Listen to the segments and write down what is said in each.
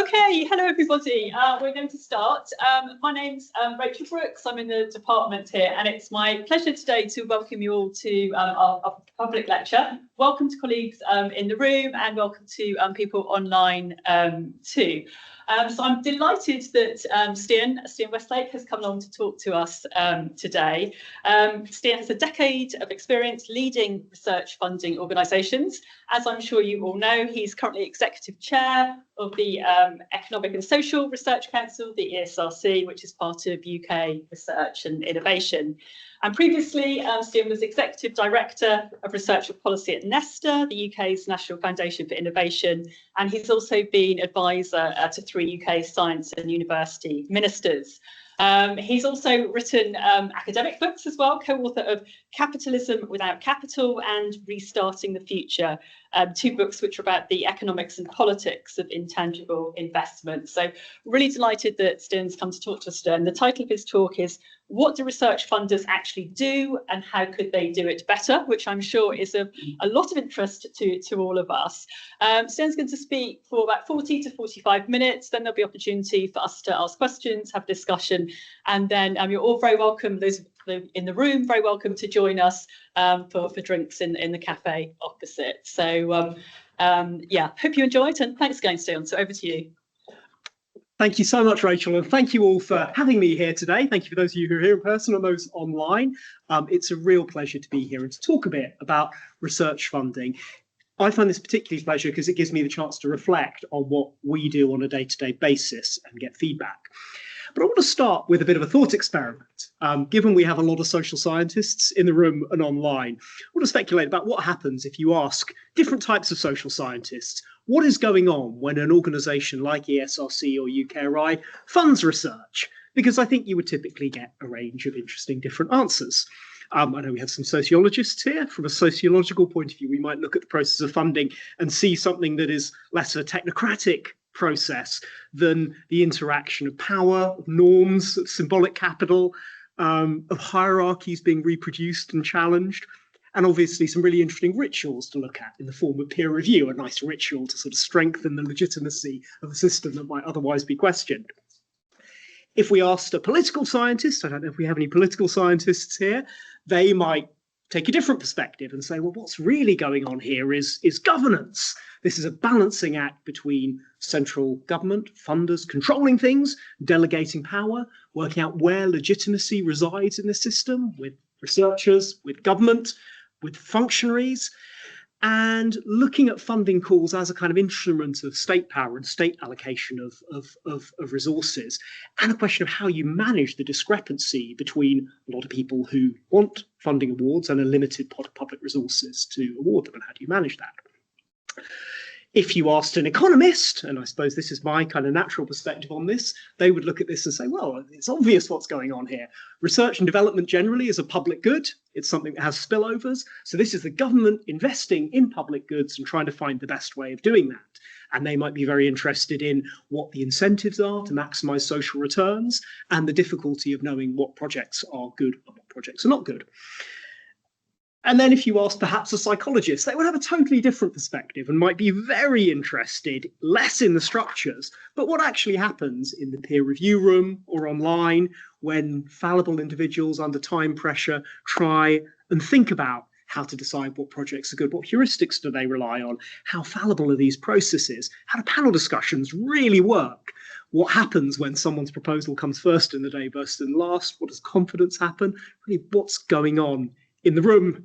Okay, hello everybody. We're going to start. My name's Rachel Brooks. I'm in the department here, and it's my pleasure today to welcome you all to our public lecture. Welcome to colleagues in the room, and welcome to people online too. So I'm delighted that Stian Westlake has come along to talk to us today. Stian has a decade of experience leading research funding organisations. As I'm sure you all know, he's currently Executive Chair of the Economic and Social Research Council, the ESRC, which is part of UK Research and Innovation. And previously, Stian was Executive Director of Research and Policy at Nesta, the UK's National Foundation for Innovation, and he's also been advisor to 3 UK science and university ministers. He's also written academic books as well, co-author of Capitalism Without Capital and Restarting the Future, 2 books which are about the economics and politics of intangible investment. So really delighted that Stian's come to talk to us today. And the title of his talk is What do research funders actually do and how could they do it better, which I'm sure is a lot of interest to all of us. Stian's going to speak for about 40 to 45 minutes, then there'll be opportunity for us to ask questions, have discussion, and then you're all very welcome, those in the room, very welcome to join us for drinks in the cafe opposite. So yeah, hope you enjoyed, and thanks again, Stian. So over to you. Thank you so much, Rachel, and thank you all for having me here today. Thank you for those of you who are here in person and those online. It's a real pleasure to be here and to talk a bit about research funding. I find this particularly a pleasure because it gives me the chance to reflect on what we do on a day-to-day basis and get feedback. But I want to start with a bit of a thought experiment. Given we have a lot of social scientists in the room and online, I want to speculate about what happens if you ask different types of social scientists what is going on when an organisation like ESRC or UKRI funds research, because I think you would typically get a range of interesting different answers. I know we have some sociologists here. From a sociological point of view, we might look at the process of funding and see something that is less of a technocratic process than the interaction of power, of norms, of symbolic capital, of hierarchies being reproduced and challenged, and obviously some really interesting rituals to look at in the form of peer review, a nice ritual to sort of strengthen the legitimacy of a system that might otherwise be questioned. If we asked a political scientist, I don't know if we have any political scientists here, they might take a different perspective and say, well, what's really going on here is governance. This is a balancing act between central government, funders controlling things, delegating power, working out where legitimacy resides in the system with researchers, with government, with functionaries, and looking at funding calls as a kind of instrument of state power and state allocation of resources, and a question of how you manage the discrepancy between a lot of people who want funding awards and a limited pot of public resources to award them, and how do you manage that? If you asked an economist, and I suppose this is my kind of natural perspective on this, they would look at this and say, well, it's obvious what's going on here. Research and development generally is a public good. It's something that has spillovers. So this is the government investing in public goods and trying to find the best way of doing that. And they might be very interested in what the incentives are to maximize social returns and the difficulty of knowing what projects are good and what projects are not good. And then if you ask perhaps a psychologist, they would have a totally different perspective and might be very interested, less in the structures, but what actually happens in the peer review room or online when fallible individuals under time pressure try and think about how to decide what projects are good, what heuristics do they rely on, how fallible are these processes, how do panel discussions really work? What happens when someone's proposal comes first in the day versus in last? What does confidence happen? Really, what's going on in the room?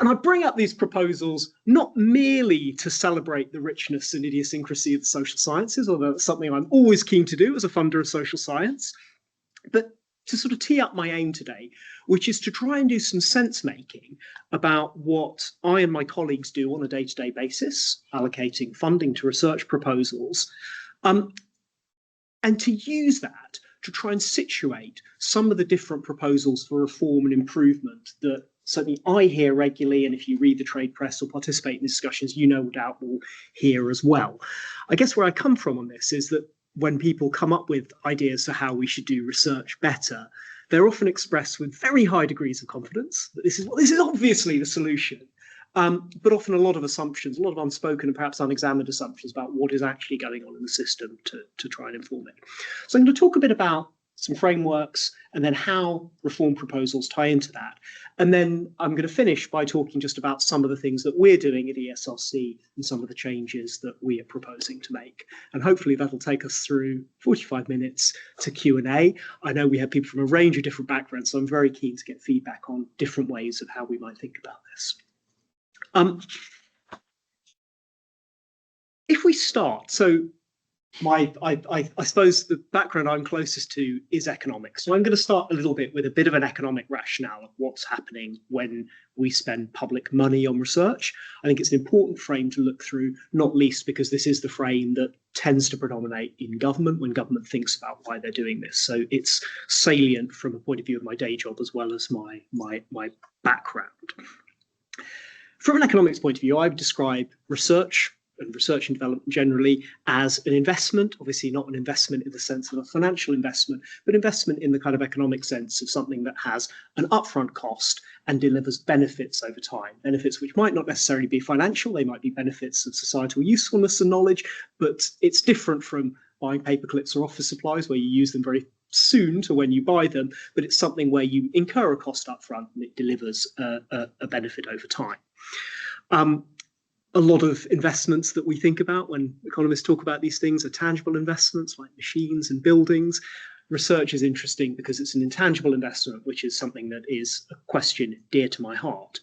And I bring up these proposals not merely to celebrate the richness and idiosyncrasy of the social sciences, although it's something I'm always keen to do as a funder of social science, but to sort of tee up my aim today, which is to try and do some sense making about what I and my colleagues do on a day-to-day basis, allocating funding to research proposals, and to use that to try and situate some of the different proposals for reform and improvement that certainly I hear regularly, and if you read the trade press or participate in discussions, you no doubt will hear as well. I guess where I come from on this is that when people come up with ideas for how we should do research better, they're often expressed with very high degrees of confidence that this is obviously the solution. but often a lot of assumptions, a lot of unspoken and perhaps unexamined assumptions about what is actually going on in the system to try and inform it. So I'm going to talk a bit about some frameworks and then how reform proposals tie into that. And then I'm going to finish by talking just about some of the things that we're doing at ESRC and some of the changes that we are proposing to make. And hopefully that'll take us through 45 minutes to Q&A. I know we have people from a range of different backgrounds, so I'm very keen to get feedback on different ways of how we might think about this. If we start, so I suppose the background I'm closest to is economics. So I'm going to start a little bit with a bit of an economic rationale of what's happening when we spend public money on research. I think it's an important frame to look through, not least because this is the frame that tends to predominate in government when government thinks about why they're doing this. So it's salient from a point of view of my day job as well as my background. From an economics point of view, I would describe research and research and development generally as an investment, obviously not an investment in the sense of a financial investment, but investment in the kind of economic sense of something that has an upfront cost and delivers benefits over time. Benefits which might not necessarily be financial, they might be benefits of societal usefulness and knowledge, but it's different from buying paper clips or office supplies where you use them very soon to when you buy them, but it's something where you incur a cost upfront and it delivers a benefit over time. A lot of investments that we think about when economists talk about these things are tangible investments like machines and buildings. Research is interesting because it's an intangible investment, which is something that is a question dear to my heart.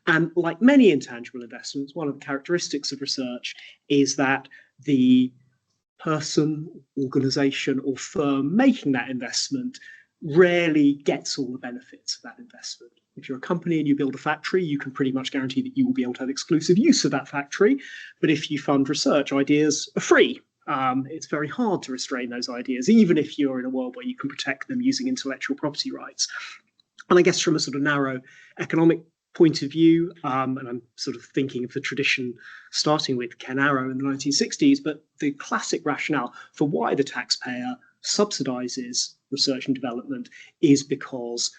And like many intangible investments, one of the characteristics of research is that the person, organization, or firm making that investment rarely gets all the benefits of that investment. If you're a company and you build a factory, you can pretty much guarantee that you will be able to have exclusive use of that factory. But if you fund research, ideas are free. It's very hard to restrain those ideas, even if you're in a world where you can protect them using intellectual property rights. And I guess from a sort of narrow economic point of view, and I'm sort of thinking of the tradition starting with Ken Arrow in the 1960s, but the classic rationale for why the taxpayer subsidizes research and development is because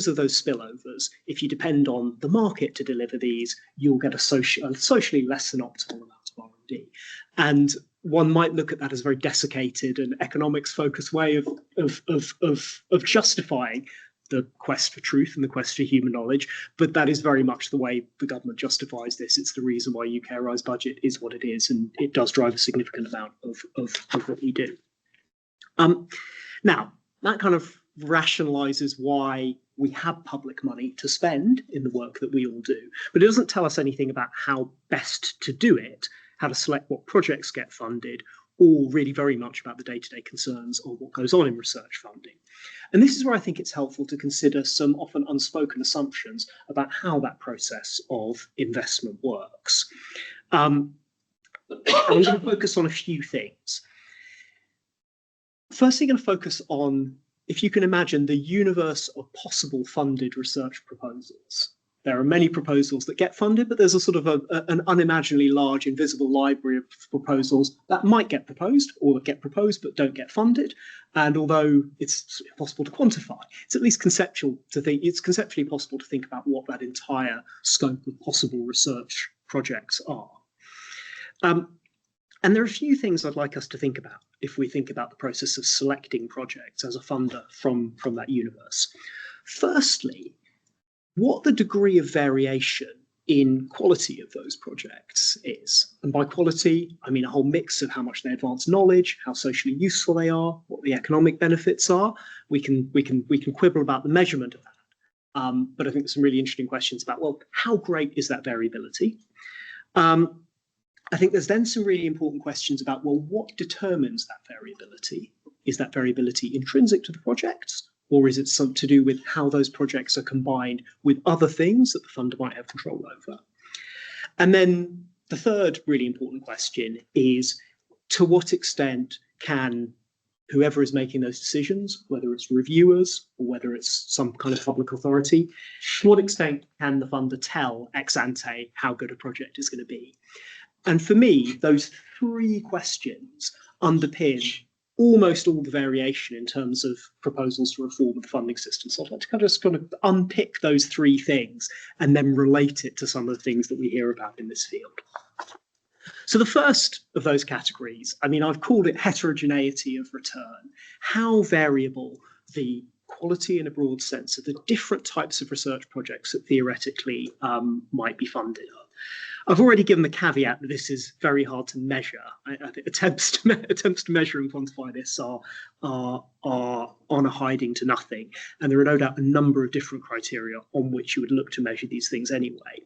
of those spillovers. If you depend on the market to deliver these, you'll get a socially less than optimal amount of R&D. And one might look at that as a very desiccated and economics-focused way of justifying the quest for truth and the quest for human knowledge, but that is very much the way the government justifies this. It's the reason why UKRI's budget is what it is, and it does drive a significant amount of what we do. Now, that kind of rationalizes why we have public money to spend in the work that we all do, but it doesn't tell us anything about how best to do it, how to select what projects get funded, or really very much about the day-to-day concerns of what goes on in research funding. And this is where I think it's helpful to consider some often unspoken assumptions about how that process of investment works. I'm going to focus on a few things. Firstly, going to focus on, if you can imagine, the universe of possible funded research proposals. There are many proposals that get funded, but there's a sort of an unimaginably large invisible library of proposals that might get proposed or that get proposed but don't get funded. And although it's impossible to quantify, it's at least conceptually possible to think about what that entire scope of possible research projects are. And there are a few things I'd like us to think about if we think about the process of selecting projects as a funder from that universe. Firstly, what the degree of variation in quality of those projects is. And by quality, I mean a whole mix of how much they advance knowledge, how socially useful they are, what the economic benefits are. We can quibble about the measurement of that. But I think there's some really interesting questions about, well, how great is that variability? I think there's then some really important questions about, well, what determines that variability? Is that variability intrinsic to the projects? Or is it something to do with how those projects are combined with other things that the funder might have control over? And then the third really important question is, to what extent can whoever is making those decisions, whether it's reviewers or whether it's some kind of public authority, to what extent can the funder tell ex ante how good a project is going to be? And for me, those three questions underpin almost all the variation in terms of proposals to reform the funding system. So I'd like to kind of unpick those three things and then relate it to some of the things that we hear about in this field. So the first of those categories, I mean, I've called it heterogeneity of return, how variable the quality in a broad sense of the different types of research projects that theoretically might be funded. I've already given the caveat that this is very hard to measure. I think attempts to measure and quantify this are on a hiding to nothing, and there are no doubt a number of different criteria on which you would look to measure these things anyway.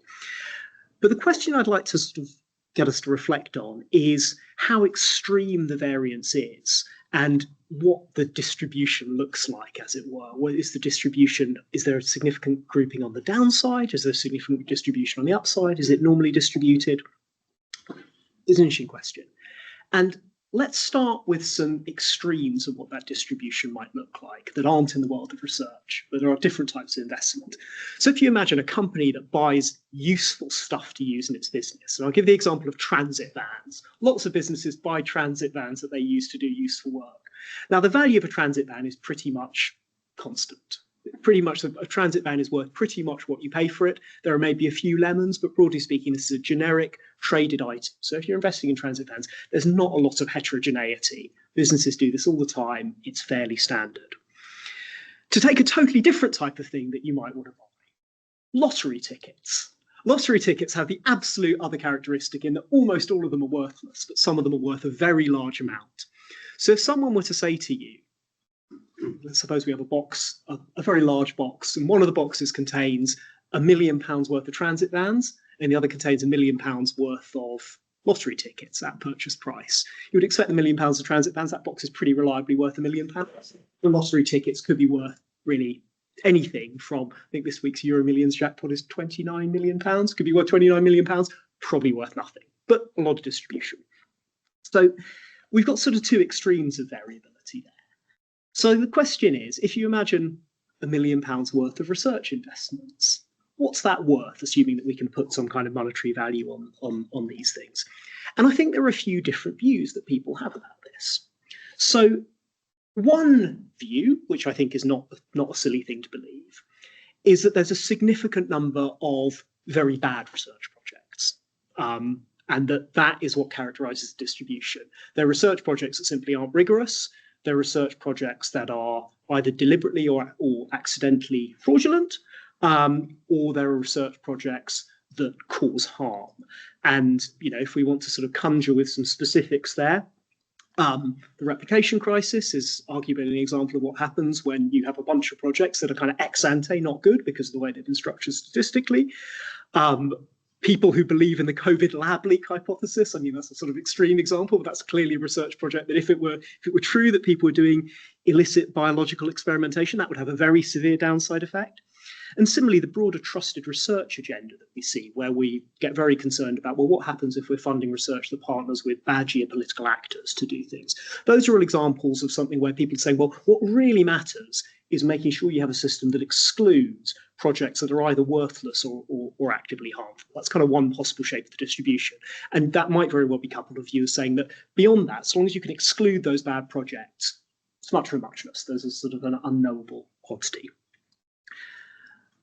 But the question I'd like to sort of get us to reflect on is how extreme the variance is and what the distribution looks like, as it were. What is the distribution? Is there a significant grouping on the downside? Is there a significant distribution on the upside? Is it normally distributed? It's an interesting question. And let's start with some extremes of what that distribution might look like that aren't in the world of research, but there are different types of investment. So if you imagine a company that buys useful stuff to use in its business, and I'll give the example of transit vans. Lots of businesses buy transit vans that they use to do useful work. Now, the value of a transit van is pretty much constant. Pretty much a transit van is worth pretty much what you pay for it. There are maybe a few lemons, but broadly speaking, this is a generic traded item. So if you're investing in transit vans, there's not a lot of heterogeneity. Businesses do this all the time. It's fairly standard. To take a totally different type of thing that you might want to buy, lottery tickets. Lottery tickets have the absolute other characteristic in that almost all of them are worthless, but some of them are worth a very large amount. So if someone were to say to you, let's suppose we have a box, a very large box, and one of the boxes contains £1 million worth of transit vans, and the other contains £1 million worth of lottery tickets at purchase price. You would expect the £1 million of transit vans. That box is pretty reliably worth £1 million. The lottery tickets could be worth really anything from, I think this week's Euro Millions jackpot is £29 million. Could be worth £29 million, probably worth nothing, but a lot of distribution. So we've got sort of two extremes of variability there. So the question is, if you imagine £1 million worth of research investments, what's that worth, assuming that we can put some kind of monetary value on these things? And I think there are a few different views that people have about this. So one view, which I think is not a silly thing to believe, is that there's a significant number of very bad research projects. And that is what characterizes the distribution. There are research projects that simply aren't rigorous. There are research projects that are either deliberately or accidentally fraudulent, or there are research projects that cause harm. And, you know, if we want to sort of conjure with some specifics there, the replication crisis is arguably an example of what happens when you have a bunch of projects that are kind of ex ante not good because of the way they've been structured statistically. People who believe in the COVID lab leak hypothesis, I mean, that's a sort of extreme example, but that's clearly a research project that if it were true that people were doing illicit biological experimentation, that would have a very severe downside effect. And similarly, the broader trusted research agenda that we see, where we get very concerned about, well, what happens if we're funding research that partners with bad geopolitical actors to do things? Those are all examples of something where people say, well, what really matters is making sure you have a system that excludes projects that are either worthless or actively harmful. That's kind of one possible shape of the distribution. And that might very well be coupled with views saying that beyond that, as long as you can exclude those bad projects, it's much for muchness. There's a sort of an unknowable quantity.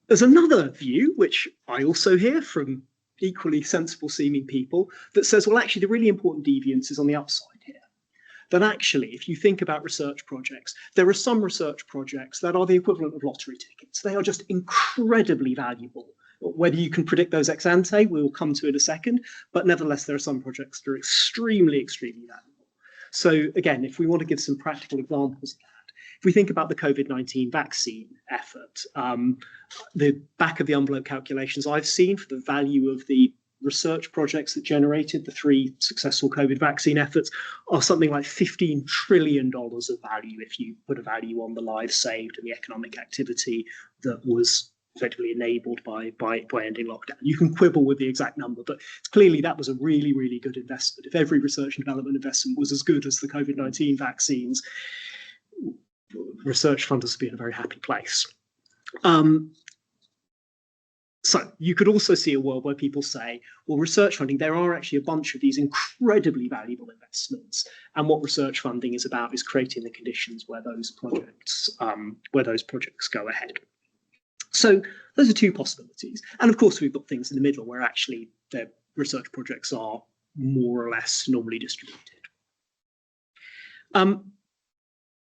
There's another view, which I also hear from equally sensible seeming people, that says, well, actually, the really important deviance is on the upside here. That actually, if you think about research projects, there are some research projects that are the equivalent of lottery tickets. They are just incredibly valuable. Whether you can predict those ex ante, we'll come to in a second, but nevertheless, there are some projects that are extremely, extremely valuable. So again, if we want to give some practical examples of that, if we think about the COVID-19 vaccine effort, the back of the envelope calculations I've seen for the value of the research projects that generated the 3 successful COVID vaccine efforts are something like $15 trillion of value if you put a value on the lives saved and the economic activity that was effectively enabled by ending lockdown. You can quibble with the exact number, but clearly that was a really, really good investment. If every research and development investment was as good as the COVID-19 vaccines, research funders would be in a very happy place. So you could also see a world where people say, well, research funding, there are actually a bunch of these incredibly valuable investments. And what research funding is about is creating the conditions where those projects go ahead. So those are two possibilities. And of course, we've got things in the middle where actually the research projects are more or less normally distributed.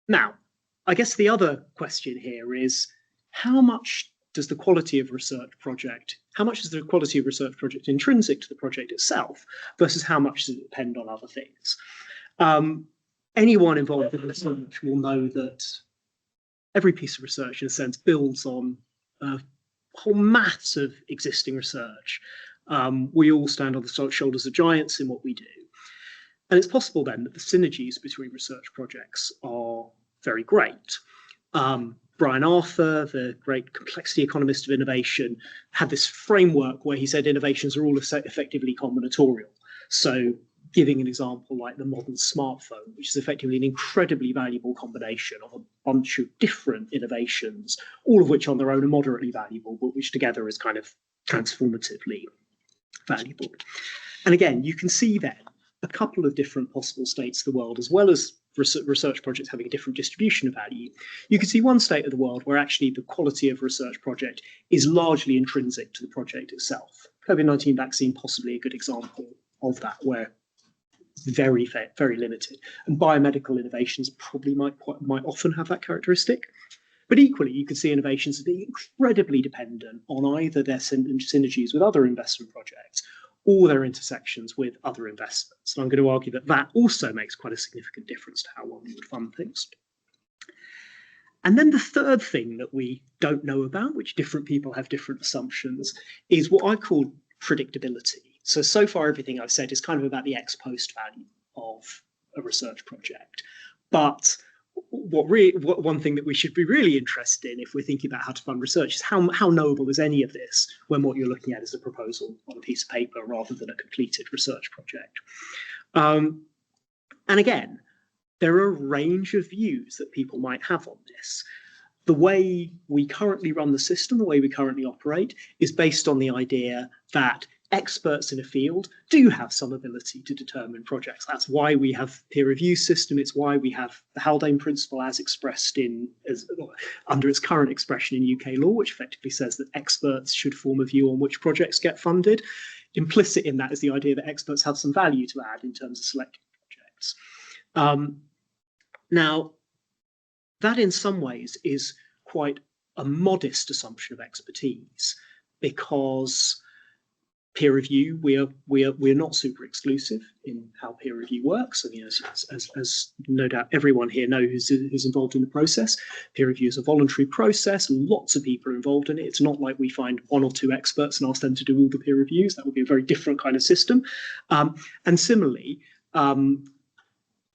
Now, I guess the other question here is, how much does the quality of research project, how much is the quality of research project intrinsic to the project itself versus how much does it depend on other things? Anyone involved in research will know that every piece of research, in a sense, builds on a whole mass of existing research. We all stand on the shoulders of giants in what we do. And it's possible then that the synergies between research projects are very great. Brian Arthur, the great complexity economist of innovation, had this framework where he said innovations are all effectively combinatorial. So giving an example like the modern smartphone, which is effectively an incredibly valuable combination of a bunch of different innovations, all of which on their own are moderately valuable, but which together is kind of transformatively valuable. And again, you can see then a couple of different possible states of the world, as well as research projects having a different distribution of value. You can see one state of the world where actually the quality of a research project is largely intrinsic to the project itself. COVID-19 vaccine, possibly a good example of that, where very limited. And biomedical innovations probably might often have that characteristic. But equally, you could see innovations as being incredibly dependent on either their synergies with other investment projects or their intersections with other investments. And I'm going to argue that that also makes quite a significant difference to how one would fund things. And then the third thing that we don't know about, which different people have different assumptions, is what I call predictability. So far, everything I've said is kind of about the ex post value of a research project. But one thing that we should be really interested in if we're thinking about how to fund research is how knowable is any of this when what you're looking at is a proposal on a piece of paper rather than a completed research project. And again, there are a range of views that people might have on this. The way we currently run the system, the way we currently operate, is based on the idea that experts in a field do have some ability to determine projects. That's why we have peer review system. It's why we have the Haldane principle as expressed under its current expression in UK law, which effectively says that experts should form a view on which projects get funded. Implicit in that is the idea that experts have some value to add in terms of selecting projects. Now, that in some ways is quite a modest assumption of expertise, because peer review, we're not super exclusive in how peer review works. I mean, as no doubt everyone here knows who's involved in the process, peer review is a voluntary process. Lots of people are involved in it. It's not like we find one or two experts and ask them to do all the peer reviews. That would be a very different kind of system. And similarly,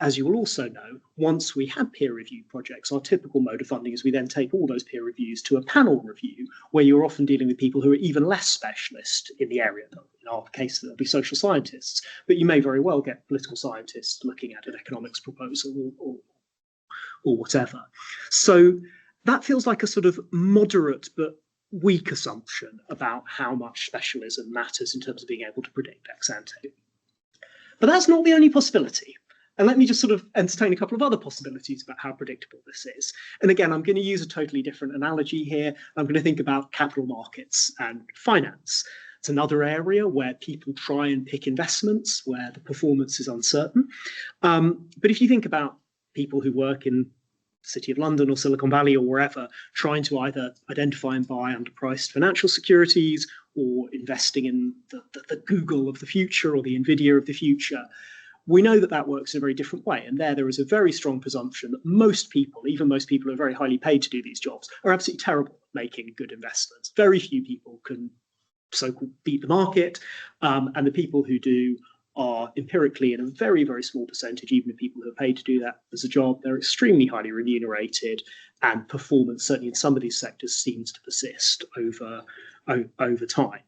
as you will also know, once we have peer review projects, our typical mode of funding is we then take all those peer reviews to a panel review, where you're often dealing with people who are even less specialist in the area. In our case, there'll be social scientists, but you may very well get political scientists looking at an economics proposal or whatever. So that feels like a sort of moderate but weak assumption about how much specialism matters in terms of being able to predict ex ante. But that's not the only possibility. And let me just sort of entertain a couple of other possibilities about how predictable this is. And again, I'm going to use a totally different analogy here. I'm going to think about capital markets and finance. It's another area where people try and pick investments where the performance is uncertain. But if you think about people who work in the City of London or Silicon Valley or wherever, trying to either identify and buy underpriced financial securities or investing in the Google of the future or the Nvidia of the future, we know that that works in a very different way. And there is a very strong presumption that most people, even most people who are very highly paid to do these jobs, are absolutely terrible at making good investments. Very few people can so-called beat the market. And the people who do are empirically in a very, very small percentage, even the people who are paid to do that as a job, they're extremely highly remunerated, and performance, certainly in some of these sectors, seems to persist over time.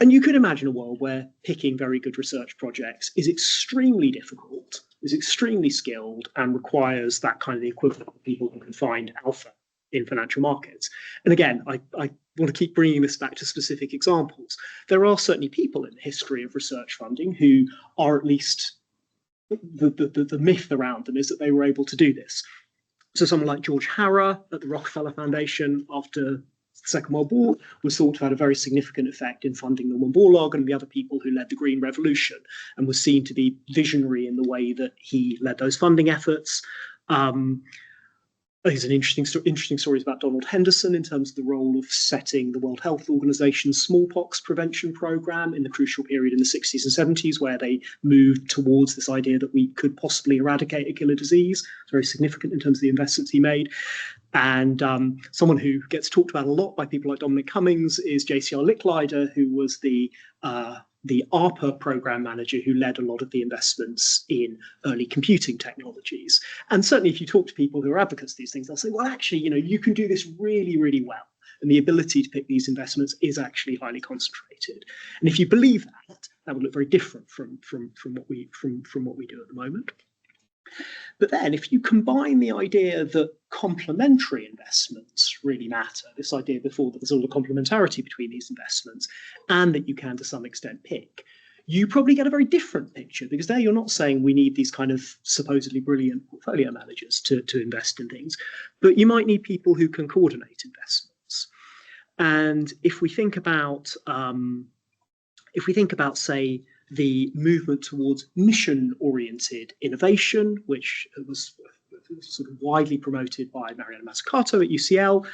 And you could imagine a world where picking very good research projects is extremely difficult, is extremely skilled, and requires that kind of the equivalent of people who can find alpha in financial markets. And again, I want to keep bringing this back to specific examples. There are certainly people in the history of research funding who are, at least the myth around them is that they were able to do this. So someone like George Harrer at the Rockefeller Foundation after the Second World War was thought to have had a very significant effect in funding Norman Borlaug and the other people who led the Green Revolution, and was seen to be visionary in the way that he led those funding efforts. There's an interesting stories about Donald Henderson in terms of the role of setting the World Health Organization's smallpox prevention program in the crucial period in the 60s and 70s, where they moved towards this idea that we could possibly eradicate a killer disease. It's very significant in terms of the investments he made. And someone who gets talked about a lot by people like Dominic Cummings is JCR Licklider, who was the ARPA program manager who led a lot of the investments in early computing technologies. And certainly if you talk to people who are advocates of these things, they'll say, well, actually, you can do this really, really well. And the ability to pick these investments is actually highly concentrated. And if you believe that, that would look very different from what we do at the moment. But then if you combine the idea that complementary investments really matter, this idea before that there's all the complementarity between these investments, and that you can to some extent pick, you probably get a very different picture, because there you're not saying we need these kind of supposedly brilliant portfolio managers to invest in things, but you might need people who can coordinate investments. And if we think about, say, the movement towards mission-oriented innovation, which was sort of widely promoted by Mariana Mazzucato at UCL.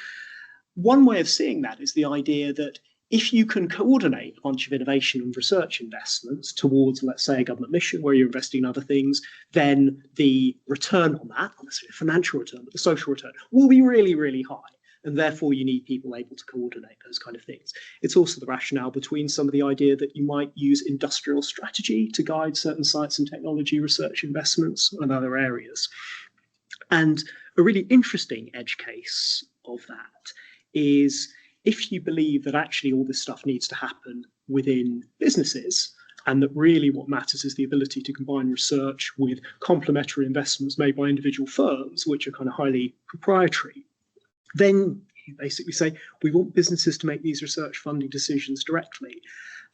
One way of seeing that is the idea that if you can coordinate a bunch of innovation and research investments towards, let's say, a government mission where you're investing in other things, then the return on that, not necessarily a financial return, but the social return, will be really, really high. And therefore, you need people able to coordinate those kind of things. It's also the rationale between some of the idea that you might use industrial strategy to guide certain science and technology research investments and other areas. And a really interesting edge case of that is if you believe that actually all this stuff needs to happen within businesses, and that really what matters is the ability to combine research with complementary investments made by individual firms, which are kind of highly proprietary, then you basically say, we want businesses to make these research funding decisions directly.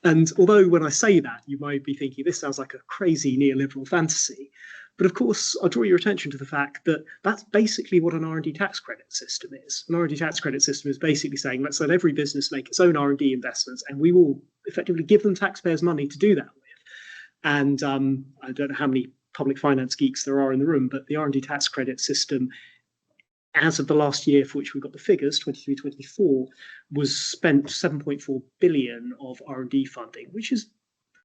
And although when I say that, you might be thinking, this sounds like a crazy neoliberal fantasy. But of course, I'll draw your attention to the fact that that's basically what an R&D tax credit system is. An R&D tax credit system is basically saying, let's let every business make its own R&D investments, and we will effectively give them taxpayers' money to do that with. And I don't know how many public finance geeks there are in the room, but the R&D tax credit system, as of the last year for which we've got the figures, 23-24, was spent 7.4 billion of R&D funding, which is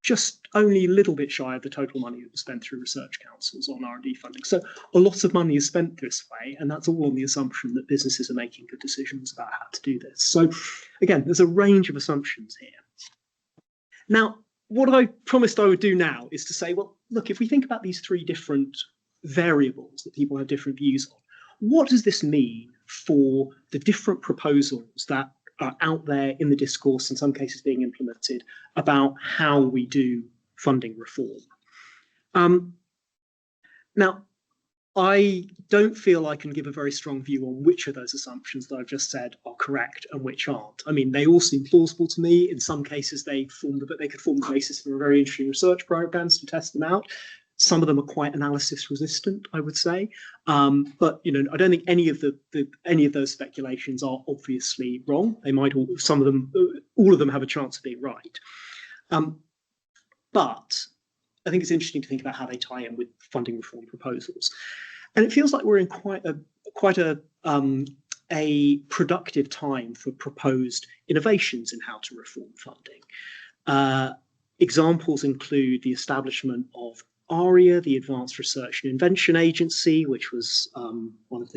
just only a little bit shy of the total money that was spent through research councils on R&D funding. So a lot of money is spent this way, and that's all on the assumption that businesses are making good decisions about how to do this. So again, there's a range of assumptions here. Now, what I promised I would do now is to say, well, look, if we think about these three different variables that people have different views on, what does this mean for the different proposals that are out there in the discourse, in some cases being implemented, about how we do funding reform? Now, I don't feel I can give a very strong view on which of those assumptions that I've just said are correct and which aren't. I mean, they all seem plausible to me. In some cases, they could form the basis for very interesting research programs to test them out. Some of them are quite analysis resistant, I would say. But I don't think any of those speculations are obviously wrong. They might all of them have a chance of being right. But I think it's interesting to think about how they tie in with funding reform proposals. And it feels like we're in quite a productive time for proposed innovations in how to reform funding. Examples include the establishment of ARIA, the Advanced Research and Invention Agency, which was one of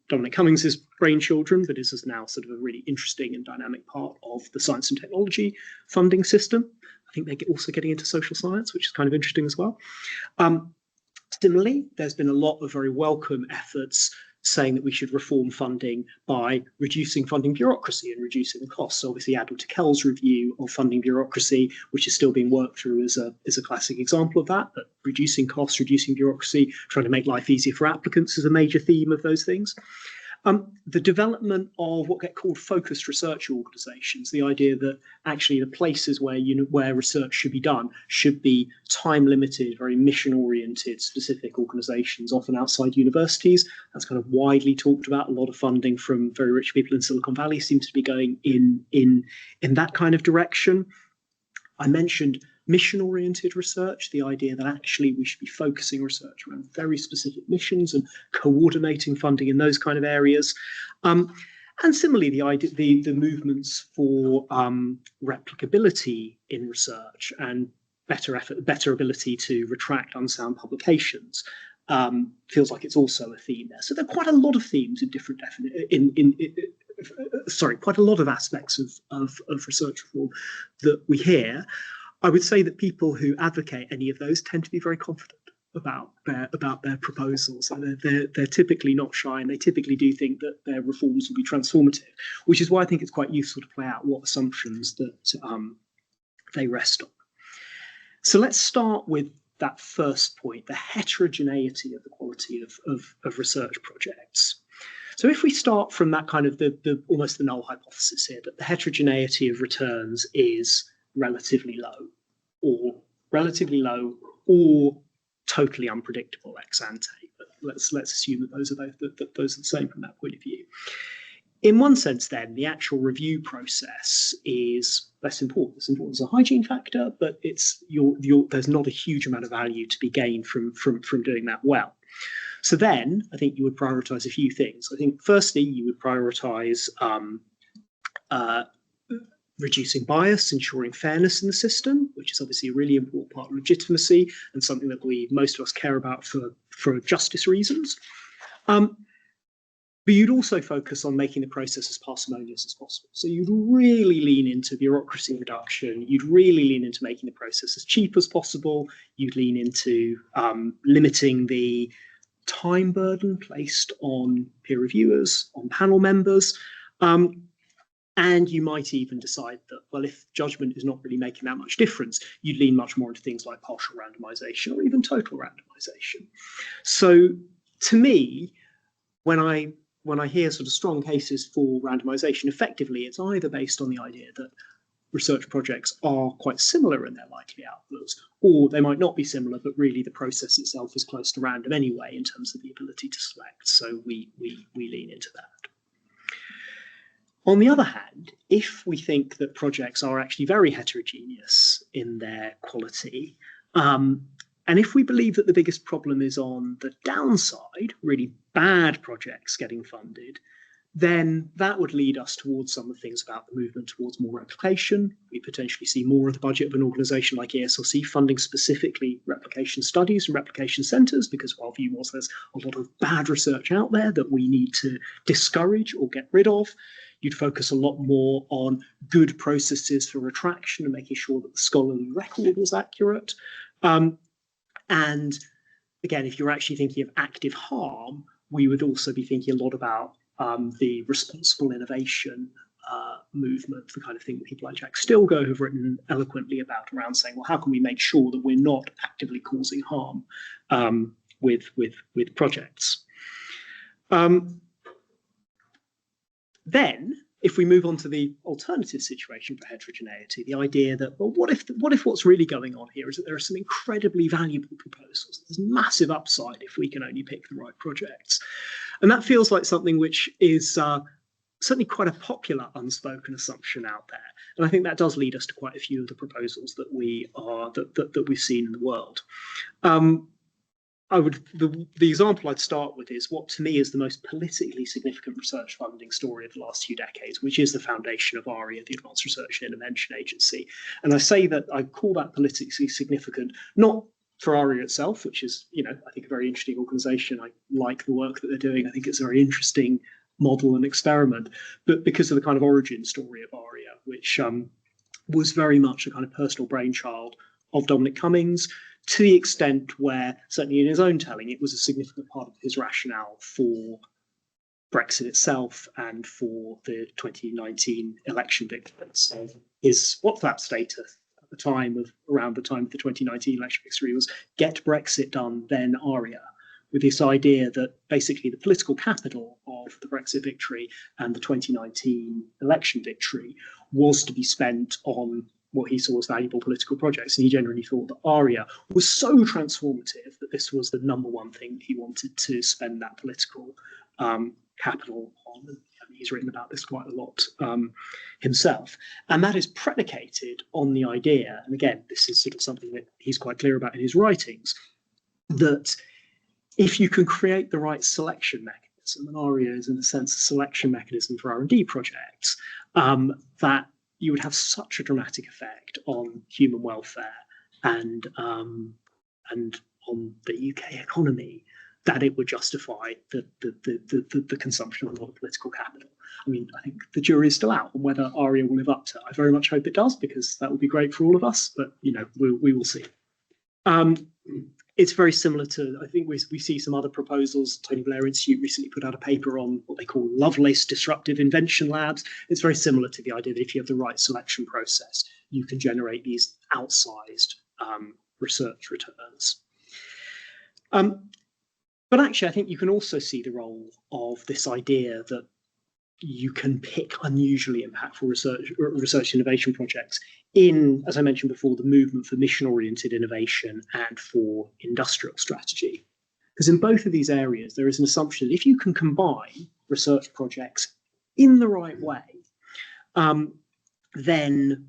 Dominic Cummings' brainchildren, but is now sort of a really interesting and dynamic part of the science and technology funding system. I think they're also getting into social science, which is kind of interesting as well. Similarly, there's been a lot of very welcome efforts saying that we should reform funding by reducing funding bureaucracy and reducing the costs. So obviously, Adel Tekel's review of funding bureaucracy, which is still being worked through, is a classic example of that. But reducing costs, reducing bureaucracy, trying to make life easier for applicants is a major theme of those things. The development of what get called focused research organisations, the idea that actually the places where research should be done should be time-limited, very mission-oriented, specific organisations, often outside universities. That's kind of widely talked about. A lot of funding from very rich people in Silicon Valley seems to be going in that kind of direction. I mentioned mission-oriented research, the idea that actually we should be focusing research around very specific missions and coordinating funding in those kind of areas. And similarly, the movements for replicability in research and better ability to retract unsound publications feels like it's also a theme there. So there are quite a lot of themes in different quite a lot of aspects of research reform that we hear. I would say that people who advocate any of those tend to be very confident about their proposals. And they're typically not shy, and they typically do think that their reforms will be transformative, which is why I think it's quite useful to play out what assumptions that they rest on. So let's start with that first point, the heterogeneity of the quality of research projects. So if we start from that kind of the almost the null hypothesis here, that the heterogeneity of returns is relatively low or totally unpredictable ex ante. But let's assume that those are the same from that point of view. In one sense, then, the actual review process is less important. It's important as a hygiene factor, but there's not a huge amount of value to be gained from doing that well. So then I think you would prioritize a few things. I think firstly, you would prioritize reducing bias, ensuring fairness in the system, which is obviously a really important part of legitimacy and something that most of us care about for justice reasons. But you'd also focus on making the process as parsimonious as possible. So you'd really lean into bureaucracy reduction. You'd really lean into making the process as cheap as possible. You'd lean into limiting the time burden placed on peer reviewers, on panel members. And you might even decide that, well, if judgment is not really making that much difference, you'd lean much more into things like partial randomization or even total randomization. So to me, when I hear sort of strong cases for randomization, effectively, it's either based on the idea that research projects are quite similar in their likely outputs, or they might not be similar, but really the process itself is close to random anyway in terms of the ability to select. So we lean into that. On the other hand, if we think that projects are actually very heterogeneous in their quality, and if we believe that the biggest problem is on the downside, really bad projects getting funded, then that would lead us towards some of the things about the movement towards more replication. We potentially see more of the budget of an organisation like ESRC funding specifically replication studies and replication centres, because our view was there's a lot of bad research out there that we need to discourage or get rid of. You'd focus a lot more on good processes for retraction and making sure that the scholarly record was accurate. And again, if you're actually thinking of active harm, we would also be thinking a lot about the responsible innovation movement, the kind of thing that people like Jack Stilgo have written eloquently about, around saying, well, how can we make sure that we're not actively causing harm with projects? Then, if we move on to the alternative situation for heterogeneity, the idea that, well, what if what's really going on here is that there are some incredibly valuable proposals? There's massive upside if we can only pick the right projects. And that feels like something which is certainly quite a popular unspoken assumption out there. And I think that does lead us to quite a few of the proposals that that we've seen in the world. The example I'd start with is what to me is the most politically significant research funding story of the last few decades, which is the foundation of ARIA, the Advanced Research and Intervention Agency. And I say that I call that politically significant, not for ARIA itself, which is, I think a very interesting organisation. I like the work that they're doing. I think it's a very interesting model and experiment, but because of the kind of origin story of ARIA, which was very much a kind of personal brainchild of Dominic Cummings, to the extent where, certainly in his own telling, it was a significant part of his rationale for Brexit itself and for the 2019 election victories. So his WhatsApp status at the time around the time of the 2019 election victory was "Get Brexit done, then ARIA," with this idea that basically the political capital of of the Brexit victory and the 2019 election victory was to be spent on what he saw as valuable political projects. And he generally thought that ARIA was so transformative that this was the number one thing that he wanted to spend that political capital on. And he's written about this quite a lot himself. And that is predicated on the idea, and again, this is sort of something that he's quite clear about in his writings, that if you can create the right selection mechanism, and ARIA is in a sense a selection mechanism for R&D projects, that you would have such a dramatic effect on human welfare and on the UK economy that it would justify the consumption of a lot of political capital. I mean, I think the jury is still out on whether ARIA will live up to it. I very much hope it does, because that would be great for all of us, but we will see. It's very similar to, I think we see some other proposals. Tony Blair Institute recently put out a paper on what they call Lovelace Disruptive Invention Labs. It's very similar to the idea that if you have the right selection process, you can generate these outsized research returns. But actually, I think you can also see the role of this idea that you can pick unusually impactful research innovation projects in, as I mentioned before, the movement for mission-oriented innovation and for industrial strategy. Because in both of these areas, there is an assumption that if you can combine research projects in the right way, then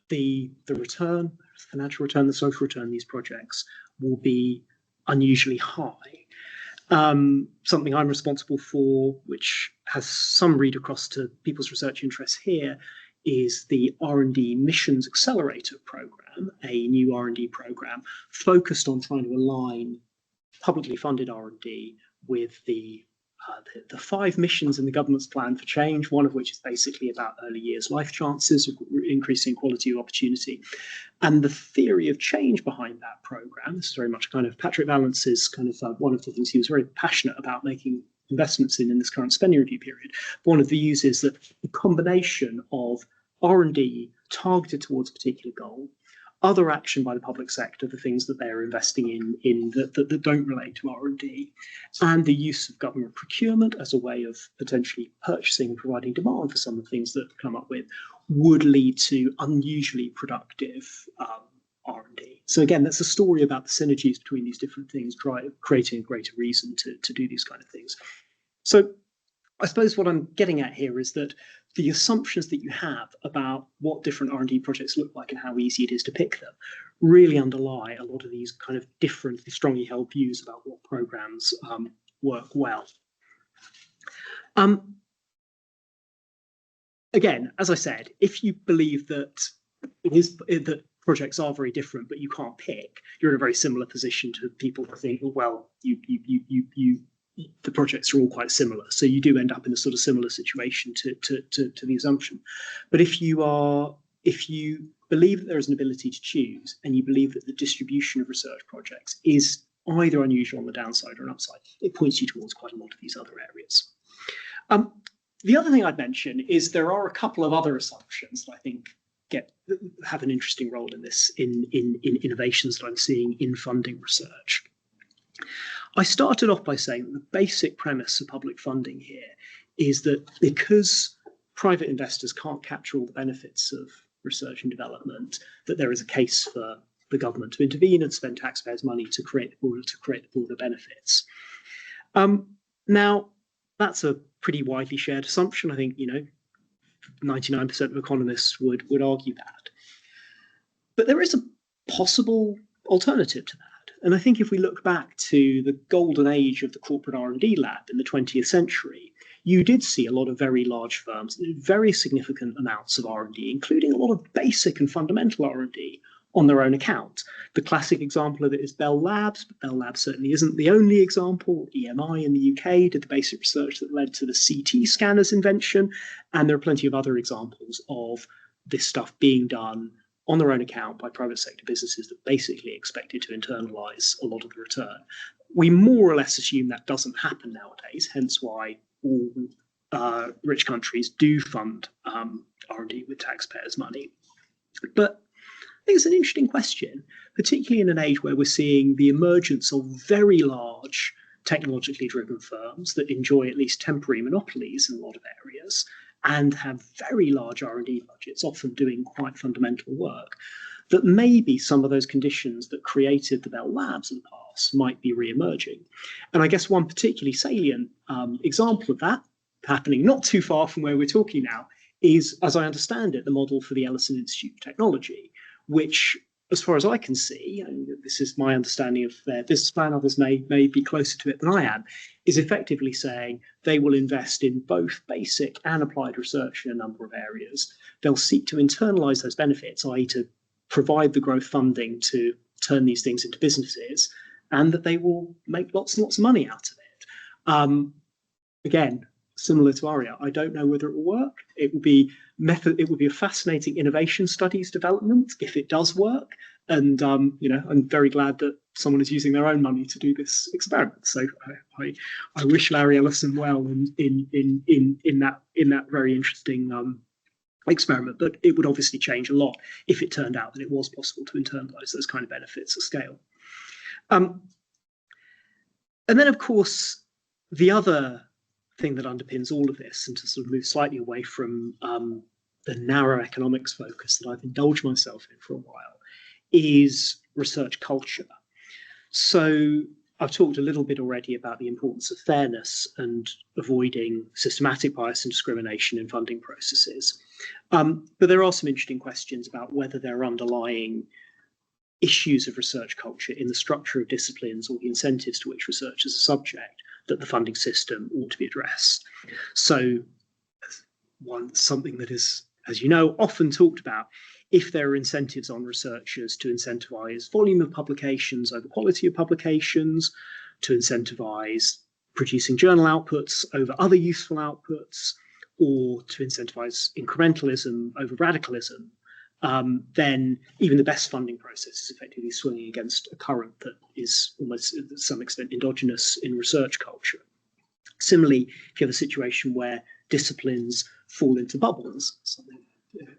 the return, the financial return, the social return of these projects will be unusually high. Something I'm responsible for, which has some read across to people's research interests here, is the R&D Missions Accelerator Programme, a new R&D programme focused on trying to align publicly funded R&D with the 5 missions in the government's plan for change, one of which is basically about early years life chances, increasing quality of opportunity. And the theory of change behind that programme, this is very much kind of Patrick Valence's kind of one of the things he was very passionate about making investments in this current spending review period. One of the views is that the combination of R&D targeted towards a particular goal, other action by the public sector, the things that they're investing in that don't relate to R&D, and the use of government procurement as a way of potentially purchasing and providing demand for some of the things that come up with, would lead to unusually productive R&D. So again, that's a story about the synergies between these different things, creating a greater reason to do these kind of things. So I suppose what I'm getting at here is that the assumptions that you have about what different R&D projects look like and how easy it is to pick them really underlie a lot of these kind of different, strongly held views about what programs work well. Again, as I said, if you believe that that projects are very different, but you can't pick, you're in a very similar position to people who think, well, the projects are all quite similar, so you do end up in a sort of similar situation to the assumption. But if you believe that there is an ability to choose, and you believe that the distribution of research projects is either unusual on the downside or an upside, it points you towards quite a lot of these other areas. The other thing I'd mention is there are a couple of other assumptions that I think have an interesting role in this in innovations that I'm seeing in funding research. I started off by saying that the basic premise of public funding here is that because private investors can't capture all the benefits of research and development, that there is a case for the government to intervene and spend taxpayers' money to create the broader benefits. Now, that's a pretty widely shared assumption. I think 99% of economists would argue that. But there is a possible alternative to that. And I think if we look back to the golden age of the corporate R&D lab in the 20th century, you did see a lot of very large firms, very significant amounts of R&D, including a lot of basic and fundamental R&D on their own account. The classic example of it is Bell Labs, but Bell Labs certainly isn't the only example. EMI in the UK did the basic research that led to the CT scanner's invention, and there are plenty of other examples of this stuff being done on their own account by private sector businesses that basically expected to internalize a lot of the return. We more or less assume that doesn't happen nowadays, hence why all rich countries do fund R&D with taxpayers' money. But I think it's an interesting question, particularly in an age where we're seeing the emergence of very large technologically driven firms that enjoy at least temporary monopolies in a lot of areas and have very large R&D budgets, often doing quite fundamental work, that maybe some of those conditions that created the Bell Labs in the past might be re-emerging. And I guess one particularly salient example of that, happening not too far from where we're talking now, is, as I understand it, the model for the Ellison Institute of Technology, which, as far as I can see, and this is my understanding of their business plan, others may be closer to it than I am, is effectively saying they will invest in both basic and applied research in a number of areas. They'll seek to internalize those benefits, i.e. to provide the growth funding to turn these things into businesses, and that they will make lots and lots of money out of it. Again, similar to ARIA, I don't know whether it will work. It will be a fascinating innovation studies development if it does work. And I'm very glad that someone is using their own money to do this experiment. So I wish Larry Ellison well in that very interesting experiment. But it would obviously change a lot if it turned out that it was possible to internalize those kind of benefits at scale. And then, of course, the other thing that underpins all of this, and to sort of move slightly away from the narrow economics focus that I've indulged myself in for a while, is research culture. So I've talked a little bit already about the importance of fairness and avoiding systematic bias and discrimination in funding processes. But there are some interesting questions about whether there are underlying issues of research culture in the structure of disciplines or the incentives to which research is a subject that the funding system ought to be addressed. So something that is, as you know, often talked about, if there are incentives on researchers to incentivize volume of publications over quality of publications, to incentivize producing journal outputs over other useful outputs, or to incentivize incrementalism over radicalism, then even the best funding process is effectively swinging against a current that is almost to some extent endogenous in research culture. Similarly, if you have a situation where disciplines fall into bubbles, something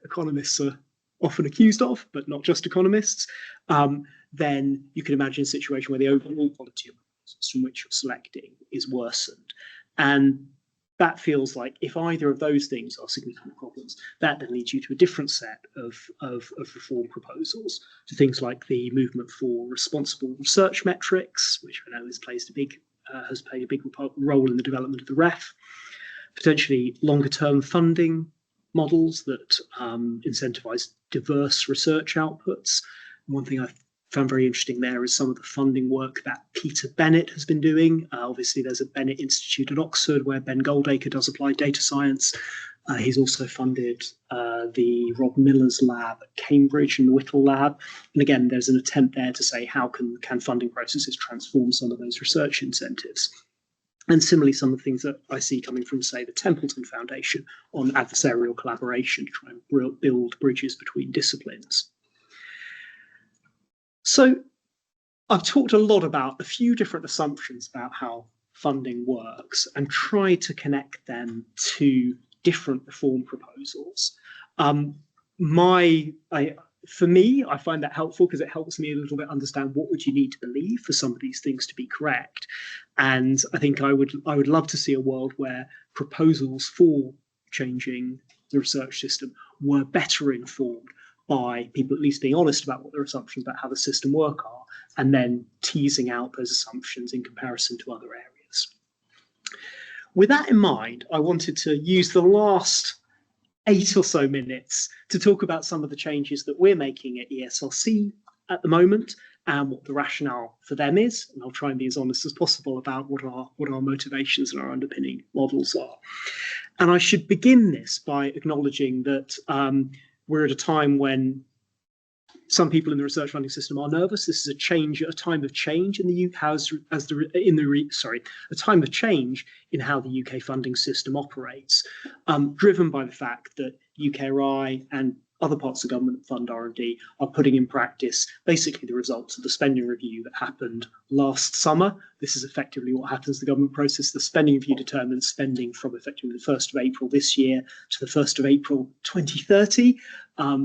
economists are often accused of, but not just economists, then you can imagine a situation where the overall quality of proposals from which you're selecting is worsened. And that feels like if either of those things are significant problems, that then leads you to a different set of reform proposals, to things like the movement for responsible research metrics, which I know has played a big role in the development of the REF, potentially longer term funding models that incentivize diverse research outputs. One thing I've found very interesting there is some of the funding work that Peter Bennett has been doing. Obviously, there's a Bennett Institute at Oxford where Ben Goldacre does applied data science. He's also funded the Rob Miller's lab at Cambridge and the Whittle lab. And again, there's an attempt there to say how can funding processes transform some of those research incentives. And similarly, some of the things that I see coming from, say, the Templeton Foundation on adversarial collaboration to try and build bridges between disciplines. So I've talked a lot about a few different assumptions about how funding works and tried to connect them to different reform proposals. For me, I find that helpful because it helps me a little bit understand what would you need to believe for some of these things to be correct. And I think I would love to see a world where proposals for changing the research system were better informed by people at least being honest about what their assumptions about how the system work are, and then teasing out those assumptions in comparison to other areas. With that in mind, I wanted to use the last 8 or so minutes to talk about some of the changes that we're making at ESRC at the moment and what the rationale for them is. And I'll try and be as honest as possible about what our motivations and our underpinning models are. And I should begin this by acknowledging that we're at a time when some people in the research funding system are nervous. This is a time of change in the UK, a time of change in how the UK funding system operates, driven by the fact that UKRI and other parts of government that fund R&D are putting in practice basically the results of the spending review that happened last summer. This is effectively what happens in the government process. The spending review determines spending from effectively the 1st of April this year to the 1st of April 2030.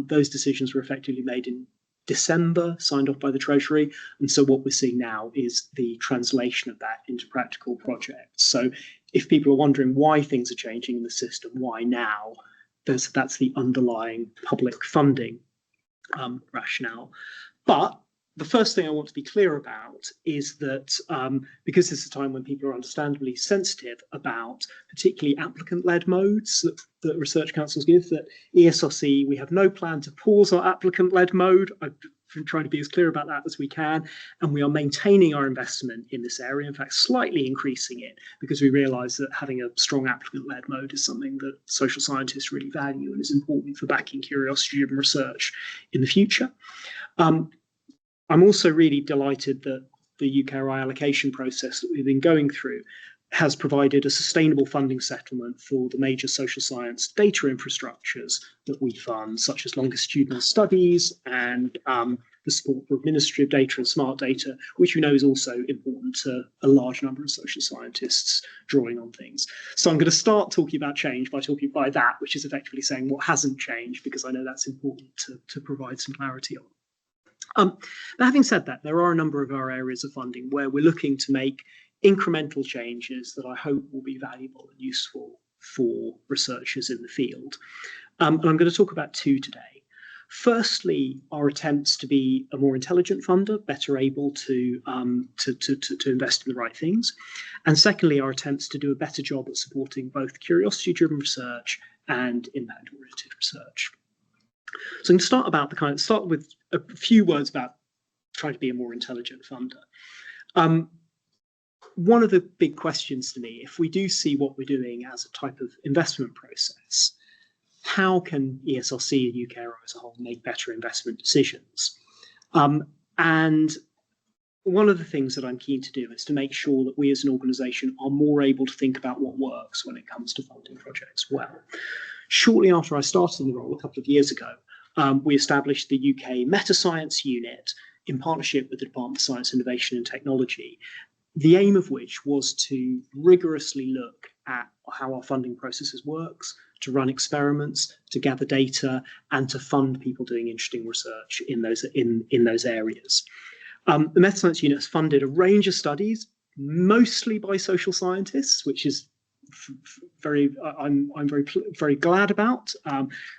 Those decisions were effectively made in December, signed off by the Treasury. And so what we're seeing now is the translation of that into practical projects. So if people are wondering why things are changing in the system, why now, that's the underlying public funding rationale. But the first thing I want to be clear about is that because this is a time when people are understandably sensitive about particularly applicant-led modes that research councils give, that ESRC, we have no plan to pause our applicant-led mode. I've been trying to be as clear about that as we can, and we are maintaining our investment in this area, in fact, slightly increasing it, because we realise that having a strong applicant-led mode is something that social scientists really value and is important for backing curiosity-driven research in the future. I'm also really delighted that the UKRI allocation process that we've been going through has provided a sustainable funding settlement for the major social science data infrastructures that we fund, such as longitudinal studies and the support for administrative data and smart data, which we know is also important to a large number of social scientists drawing on things. So I'm going to start talking about change by talking by that, which is effectively saying what hasn't changed, because I know that's important to provide some clarity on. But having said that, there are a number of our areas of funding where we're looking to make incremental changes that I hope will be valuable and useful for researchers in the field. And I'm going to talk about two today. Firstly, our attempts to be a more intelligent funder, better able to invest in the right things. And secondly, our attempts to do a better job at supporting both curiosity-driven research and impact-oriented research. So I'm going to start with a few words about trying to be a more intelligent funder. One of the big questions to me, if we do see what we're doing as a type of investment process, how can ESRC and UKRI as a whole make better investment decisions? And one of the things that I'm keen to do is to make sure that we as an organisation are more able to think about what works when it comes to funding projects well. Shortly after I started in the role a couple of years ago, we established the UK Metascience Unit in partnership with the Department of Science, Innovation and Technology, the aim of which was to rigorously look at how our funding processes works, to run experiments, to gather data, and to fund people doing interesting research in those areas. The Metascience Unit has funded a range of studies, mostly by social scientists, which is I'm very glad about,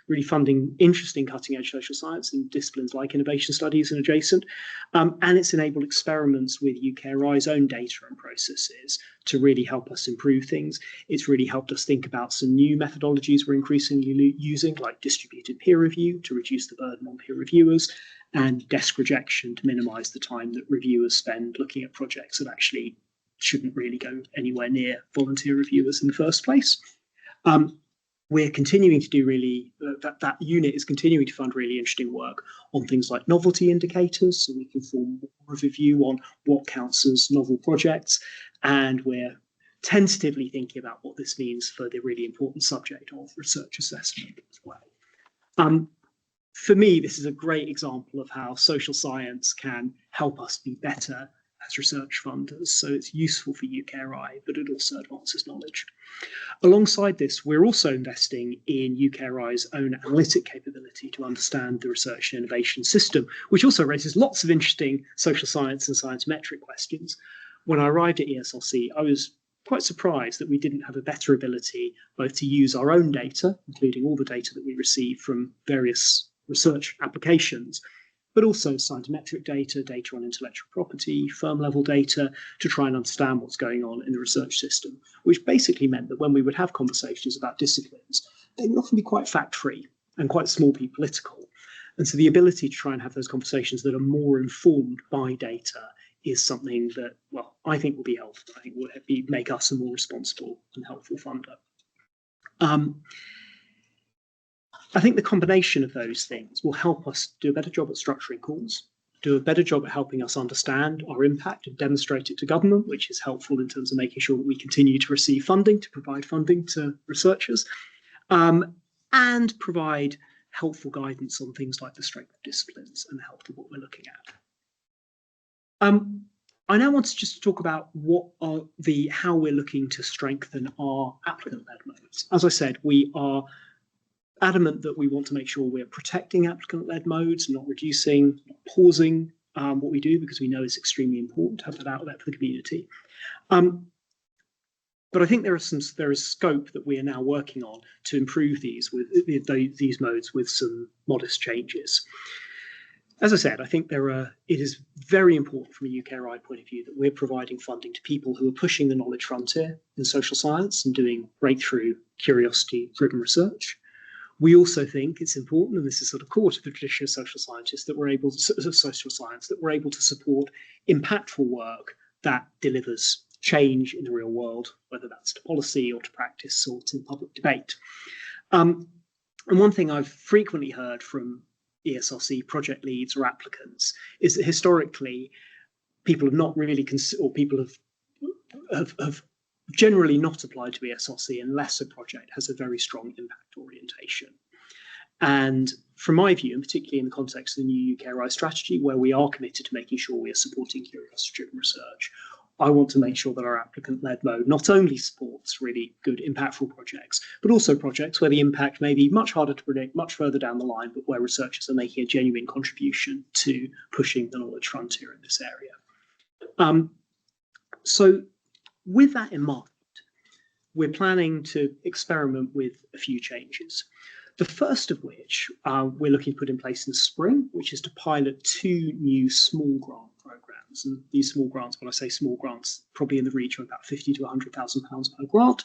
really funding interesting cutting-edge social science in disciplines like innovation studies and adjacent, and it's enabled experiments with UKRI's own data and processes to really help us improve things. It's really helped us think about some new methodologies we're increasingly using, like distributed peer review to reduce the burden on peer reviewers, and desk rejection to minimise the time that reviewers spend looking at projects that actually shouldn't really go anywhere near volunteer reviewers in the first place. We're continuing to do that unit is continuing to fund really interesting work on things like novelty indicators, so we can form more of a view on what counts as novel projects, and we're tentatively thinking about what this means for the really important subject of research assessment as well. For me, this is a great example of how social science can help us be better as research funders, so it's useful for UKRI, but it also advances knowledge. Alongside this, we're also investing in UKRI's own analytic capability to understand the research and innovation system, which also raises lots of interesting social science and science metric questions. When I arrived at ESRC, I was quite surprised that we didn't have a better ability both to use our own data, including all the data that we receive from various research applications, but also scientometric data, data on intellectual property, firm-level data, to try and understand what's going on in the research system, which basically meant that when we would have conversations about disciplines, they would often be quite fact-free and quite small p political. And so the ability to try and have those conversations that are more informed by data is something that, well, I think will be helpful. I think will make us a more responsible and helpful funder. I think the combination of those things will help us do a better job at structuring calls, do a better job at helping us understand our impact and demonstrate it to government, which is helpful in terms of making sure that we continue to receive funding, to provide funding to researchers, and provide helpful guidance on things like the strength of disciplines and the health of what we're looking at. I now want to just talk about how we're looking to strengthen our applicant-led modes. As I said, we are adamant that we want to make sure we're protecting applicant-led modes, not reducing, not pausing what we do, because we know it's extremely important to have that outlet for the community. But I think there is scope that we are now working on to improve these modes with some modest changes. As I said, I think it is very important from a UKRI point of view that we're providing funding to people who are pushing the knowledge frontier in social science and doing breakthrough, curiosity-driven research. We also think it's important, and this is sort of core to the tradition of social scientists, that we're able to support impactful work that delivers change in the real world, whether that's to policy or to practice or to public debate. And one thing I've frequently heard from ESRC project leads or applicants is that historically people have not really have generally not applied to ESRC unless a project has a very strong impact orientation. And from my view, and particularly in the context of the new UKRI strategy, where we are committed to making sure we are supporting curiosity-driven research, I want to make sure that our applicant-led mode not only supports really good, impactful projects, but also projects where the impact may be much harder to predict, much further down the line, but where researchers are making a genuine contribution to pushing the knowledge frontier in this area. So with that in mind, we're planning to experiment with a few changes. The first of which we're looking to put in place in spring, which is to pilot 2 new small grant programs. And these small grants, when I say small grants, probably in the region of about £50,000 to £100,000 per grant.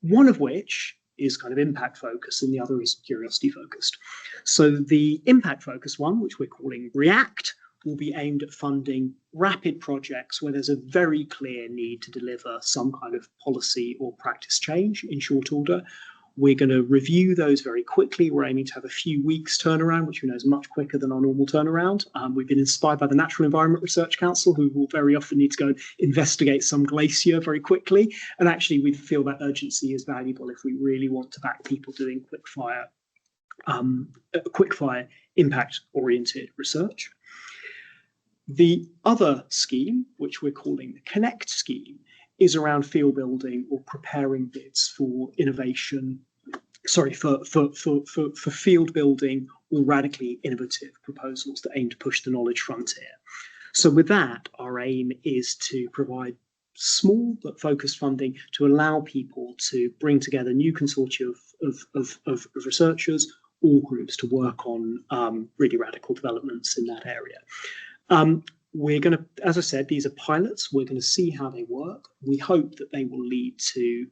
One of which is kind of impact focused and the other is curiosity focused. So the impact focused one, which we're calling React, will be aimed at funding rapid projects where there's a very clear need to deliver some kind of policy or practice change in short order. We're going to review those very quickly. We're aiming to have a few weeks turnaround, which we know is much quicker than our normal turnaround. We've been inspired by the Natural Environment Research Council, who will very often need to go and investigate some glacier very quickly. And actually, we feel that urgency is valuable if we really want to back people doing quick-fire impact-oriented research. The other scheme, which we're calling the Connect scheme, is around field building or preparing bids for innovation, for field building or radically innovative proposals that aim to push the knowledge frontier. So with that, our aim is to provide small but focused funding to allow people to bring together new consortia of researchers or groups to work on really radical developments in that area. We're going to, as I said, these are pilots. We're going to see how they work. We hope that they will lead to,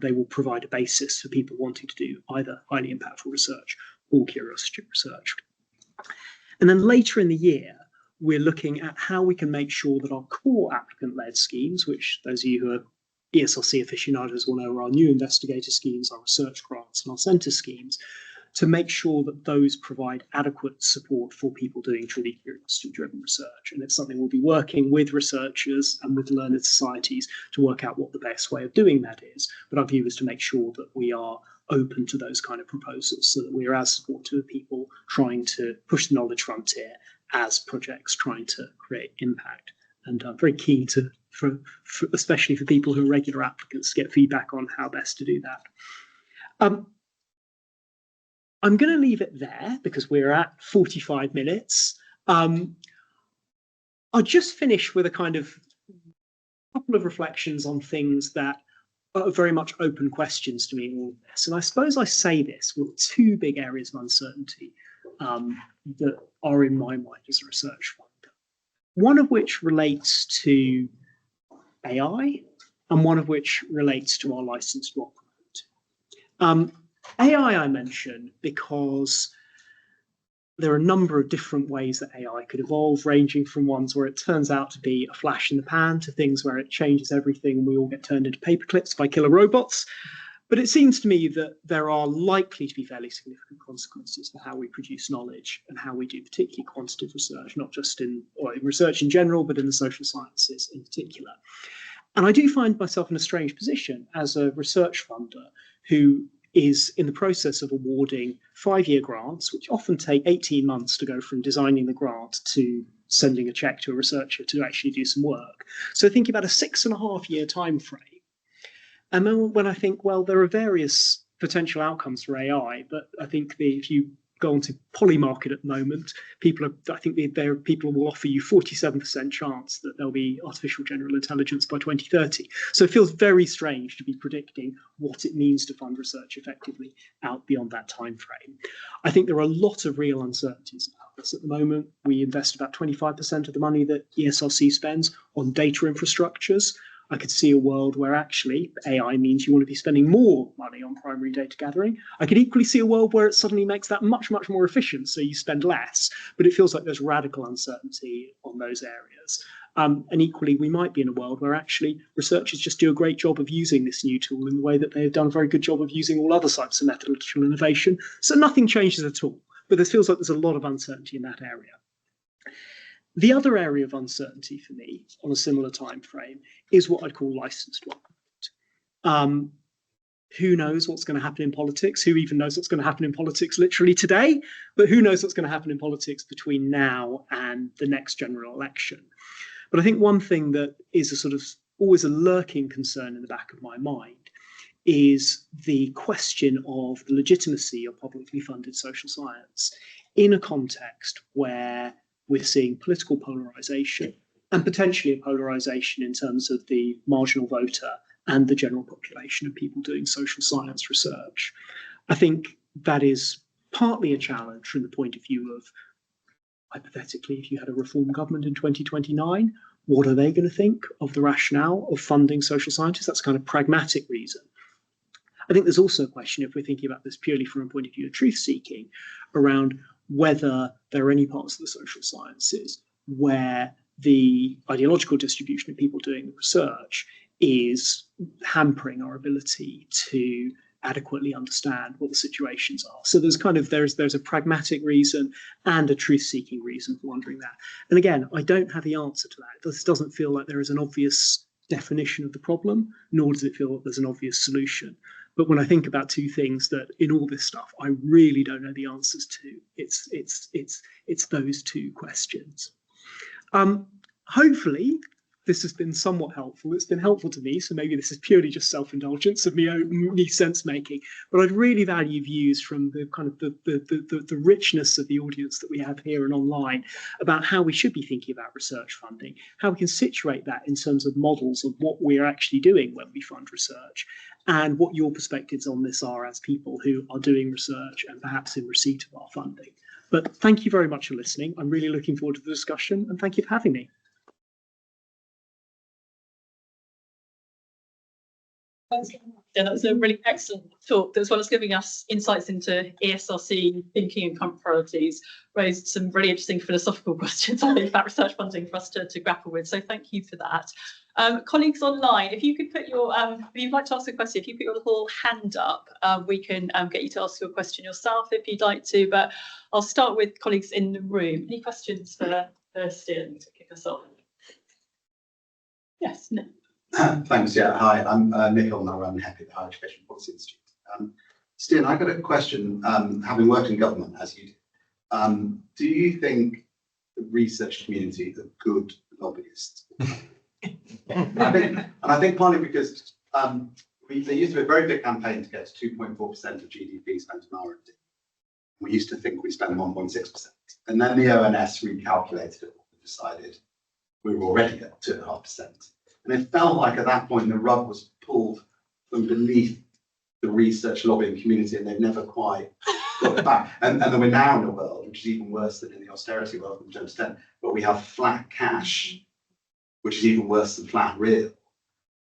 they will provide a basis for people wanting to do either highly impactful research or curiosity research. And then later in the year, we're looking at how we can make sure that our core applicant-led schemes, which those of you who are ESRC aficionados will know are our new investigator schemes, our research grants and our centre schemes, to make sure that those provide adequate support for people doing truly curiosity-driven research. And it's something we'll be working with researchers and with learned societies to work out what the best way of doing that is. But our view is to make sure that we are open to those kind of proposals so that we are as supportive of people trying to push the knowledge frontier as projects trying to create impact. And I'm very keen to, especially for people who are regular applicants, to get feedback on how best to do that. I'm going to leave it there because we're at 45 minutes. I'll just finish with a kind of couple of reflections on things that are very much open questions to me in all of this. And I suppose I say this with 2 big areas of uncertainty that are in my mind as a research funder. One of which relates to AI and one of which relates to our license to operate. AI I mention because there are a number of different ways that AI could evolve, ranging from ones where it turns out to be a flash in the pan to things where it changes everything and we all get turned into paperclips by killer robots. But it seems to me that there are likely to be fairly significant consequences for how we produce knowledge and how we do particularly quantitative research, not just in research in general, but in the social sciences in particular. And I do find myself in a strange position as a research funder who is in the process of awarding 5-year grants, which often take 18 months to go from designing the grant to sending a check to a researcher to actually do some work. So think about a 6.5-year time frame. And then when I think, well, there are various potential outcomes for AI, but I think if you go onto Polymarket at the moment, people will offer you 47% chance that there'll be artificial general intelligence by 2030. So it feels very strange to be predicting what it means to fund research effectively out beyond that time frame. I think there are a lot of real uncertainties about this at the moment. We invest about 25% of the money that ESRC spends on data infrastructures. I could see a world where actually AI means you want to be spending more money on primary data gathering. I could equally see a world where it suddenly makes that much, much more efficient, so you spend less. But it feels like there's radical uncertainty on those areas. And equally, we might be in a world where actually researchers just do a great job of using this new tool in the way that they have done a very good job of using all other types of methodological innovation. So nothing changes at all. But it feels like there's a lot of uncertainty in that area. The other area of uncertainty for me on a similar time frame is what I'd call licensed development. Who knows what's going to happen in politics? Who even knows what's going to happen in politics literally today? But who knows what's going to happen in politics between now and the next general election? But I think one thing that is a sort of always a lurking concern in the back of my mind is the question of the legitimacy of publicly funded social science in a context where we're seeing political polarization and potentially a polarization in terms of the marginal voter and the general population of people doing social science research. I think that is partly a challenge from the point of view of, hypothetically, if you had a reform government in 2029, what are they going to think of the rationale of funding social scientists? That's kind of pragmatic reason. I think there's also a question, if we're thinking about this purely from a point of view of truth seeking, around whether there are any parts of the social sciences where the ideological distribution of people doing the research is hampering our ability to adequately understand what the situations are. So there's a pragmatic reason and a truth-seeking reason for wondering that. And again, I don't have the answer to that. This doesn't feel like there is an obvious definition of the problem, nor does it feel like there's an obvious solution. But when I think about two things that in all this stuff I really don't know the answers to, it's those two questions. Hopefully this has been somewhat helpful. It's been helpful to me, so maybe this is purely just self-indulgence of me sense making. But I'd really value views from the kind of the richness of the audience that we have here and online about how we should be thinking about research funding, how we can situate that in terms of models of what we're actually doing when we fund research, and what your perspectives on this are as people who are doing research and perhaps in receipt of our funding. But thank you very much for listening. I'm really looking forward to the discussion, and thank you for having me. Yeah, that was a really excellent talk, as well as giving us insights into ESRC thinking and current priorities, raised some really interesting philosophical questions, I think, about research funding for us to grapple with. So thank you for that. Colleagues online, if you could put your, if you'd like to ask a question, if you put your little hand up, we can get you to ask your question yourself if you'd like to, but I'll start with colleagues in the room. Any questions for Stian to kick us off? Yes, Nick. Thanks. Yeah. Hi, I'm Nick Holman. I run HEPI, the Higher Education Policy Institute. Stian, I've got a question. Having worked in government as you do you think the research community are good lobbyists? I think partly because there used to be a very big campaign to get to 2.4% of GDP spent on R&D. We used to think we spent 1.6%, and then the ONS recalculated it and decided we were already at 2.5%. And it felt like at that point the rug was pulled from beneath the research lobbying community, and they've never quite got it back. And then we're now in a world which is even worse than in the austerity world from 2010, where we have flat cash, which is even worse than flat real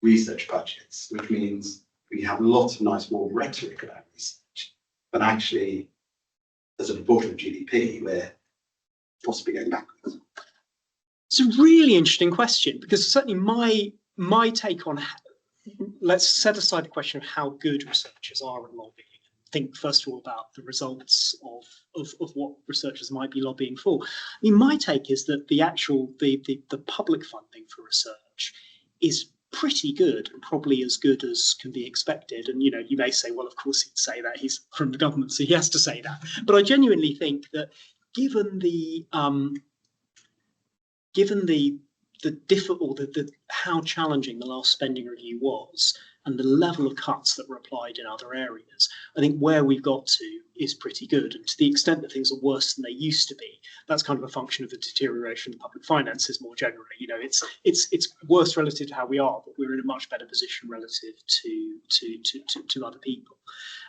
research budgets, which means we have lots of nice warm rhetoric about research, but actually, as a proportion of GDP, we're possibly going backwards. It's a really interesting question, because certainly my take on, let's set aside the question of how good researchers are at lobbying. Think first of all about the results of what researchers might be lobbying for. I mean, my take is that the public funding for research is pretty good, and probably as good as can be expected. And you may say, well, of course he'd say that, he's from the government, so he has to say that. But I genuinely think that given how challenging the last spending review was, and the level of cuts that were applied in other areas, I think where we've got to is pretty good. And to the extent that things are worse than they used to be, that's kind of a function of the deterioration of public finances more generally. You know, it's worse relative to how we are, but we're in a much better position relative to other people.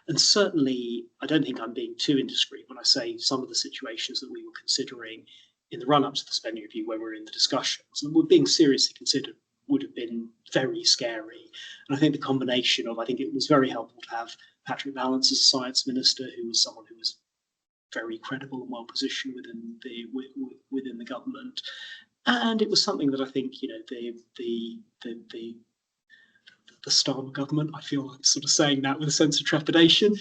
And certainly, I don't think I'm being too indiscreet when I say some of the situations that we were considering in the run-up to the spending review, when we were in the discussions and were being seriously considered, would have been very scary. And I think the combination of, I think it was very helpful to have Patrick Vallance as a science minister, who was someone who was very credible and well positioned within the government. And it was something that I think, you know, the Starmer government, I feel like sort of saying that with a sense of trepidation,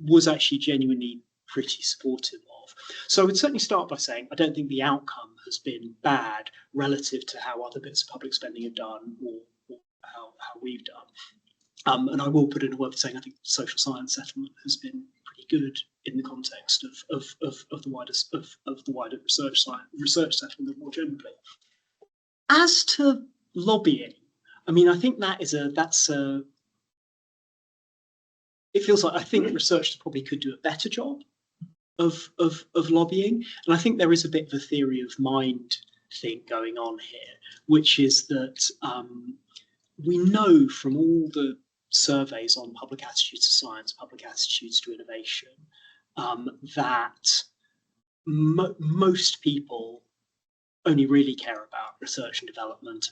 was actually genuinely pretty supportive of. So I would certainly start by saying I don't think the outcome has been bad relative to how other bits of public spending have done, or how we've done. And I will put in a word for saying I think social science settlement has been pretty good in the context of the wider research settlement more generally. As to lobbying, I mean, I think it feels like I think researchers probably could do a better job of lobbying. And I think there is a bit of a theory of mind thing going on here, which is that we know from all the surveys on public attitudes to science, public attitudes to innovation, that most people only really care about research and development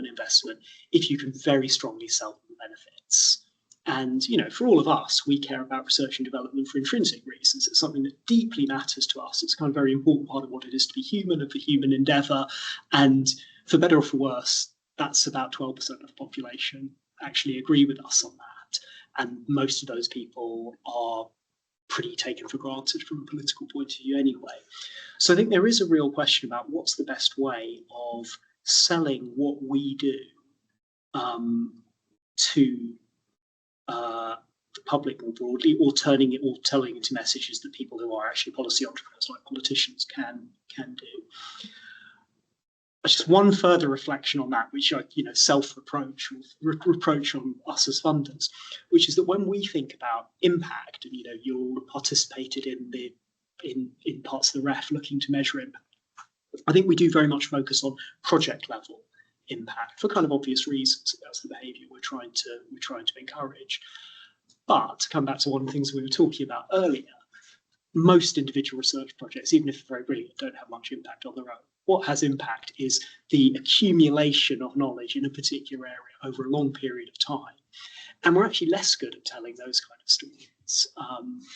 investment if you can very strongly sell them the benefits. And, you know, for all of us, we care about research and development for intrinsic reasons. It's something that deeply matters to us. It's a kind of very important part of what it is to be human, of the human endeavour. And for better or for worse, that's about 12% of the population actually agree with us on that. And most of those people are pretty taken for granted from a political point of view anyway. So I think there is a real question about what's the best way of selling what we do to the public more broadly, or telling into messages that people who are actually policy entrepreneurs like politicians can do. Just one further reflection on that, which I, you know, self-reproach or reproach on us as funders, which is that when we think about impact, and, you know, you all participated in parts of the REF looking to measure impact, I think we do very much focus on project level impact for kind of obvious reasons. That's the behaviour we're trying to encourage. But to come back to one of the things we were talking about earlier, most individual research projects, even if very brilliant, don't have much impact on their own. What has impact is the accumulation of knowledge in a particular area over a long period of time. And we're actually less good at telling those kind of stories.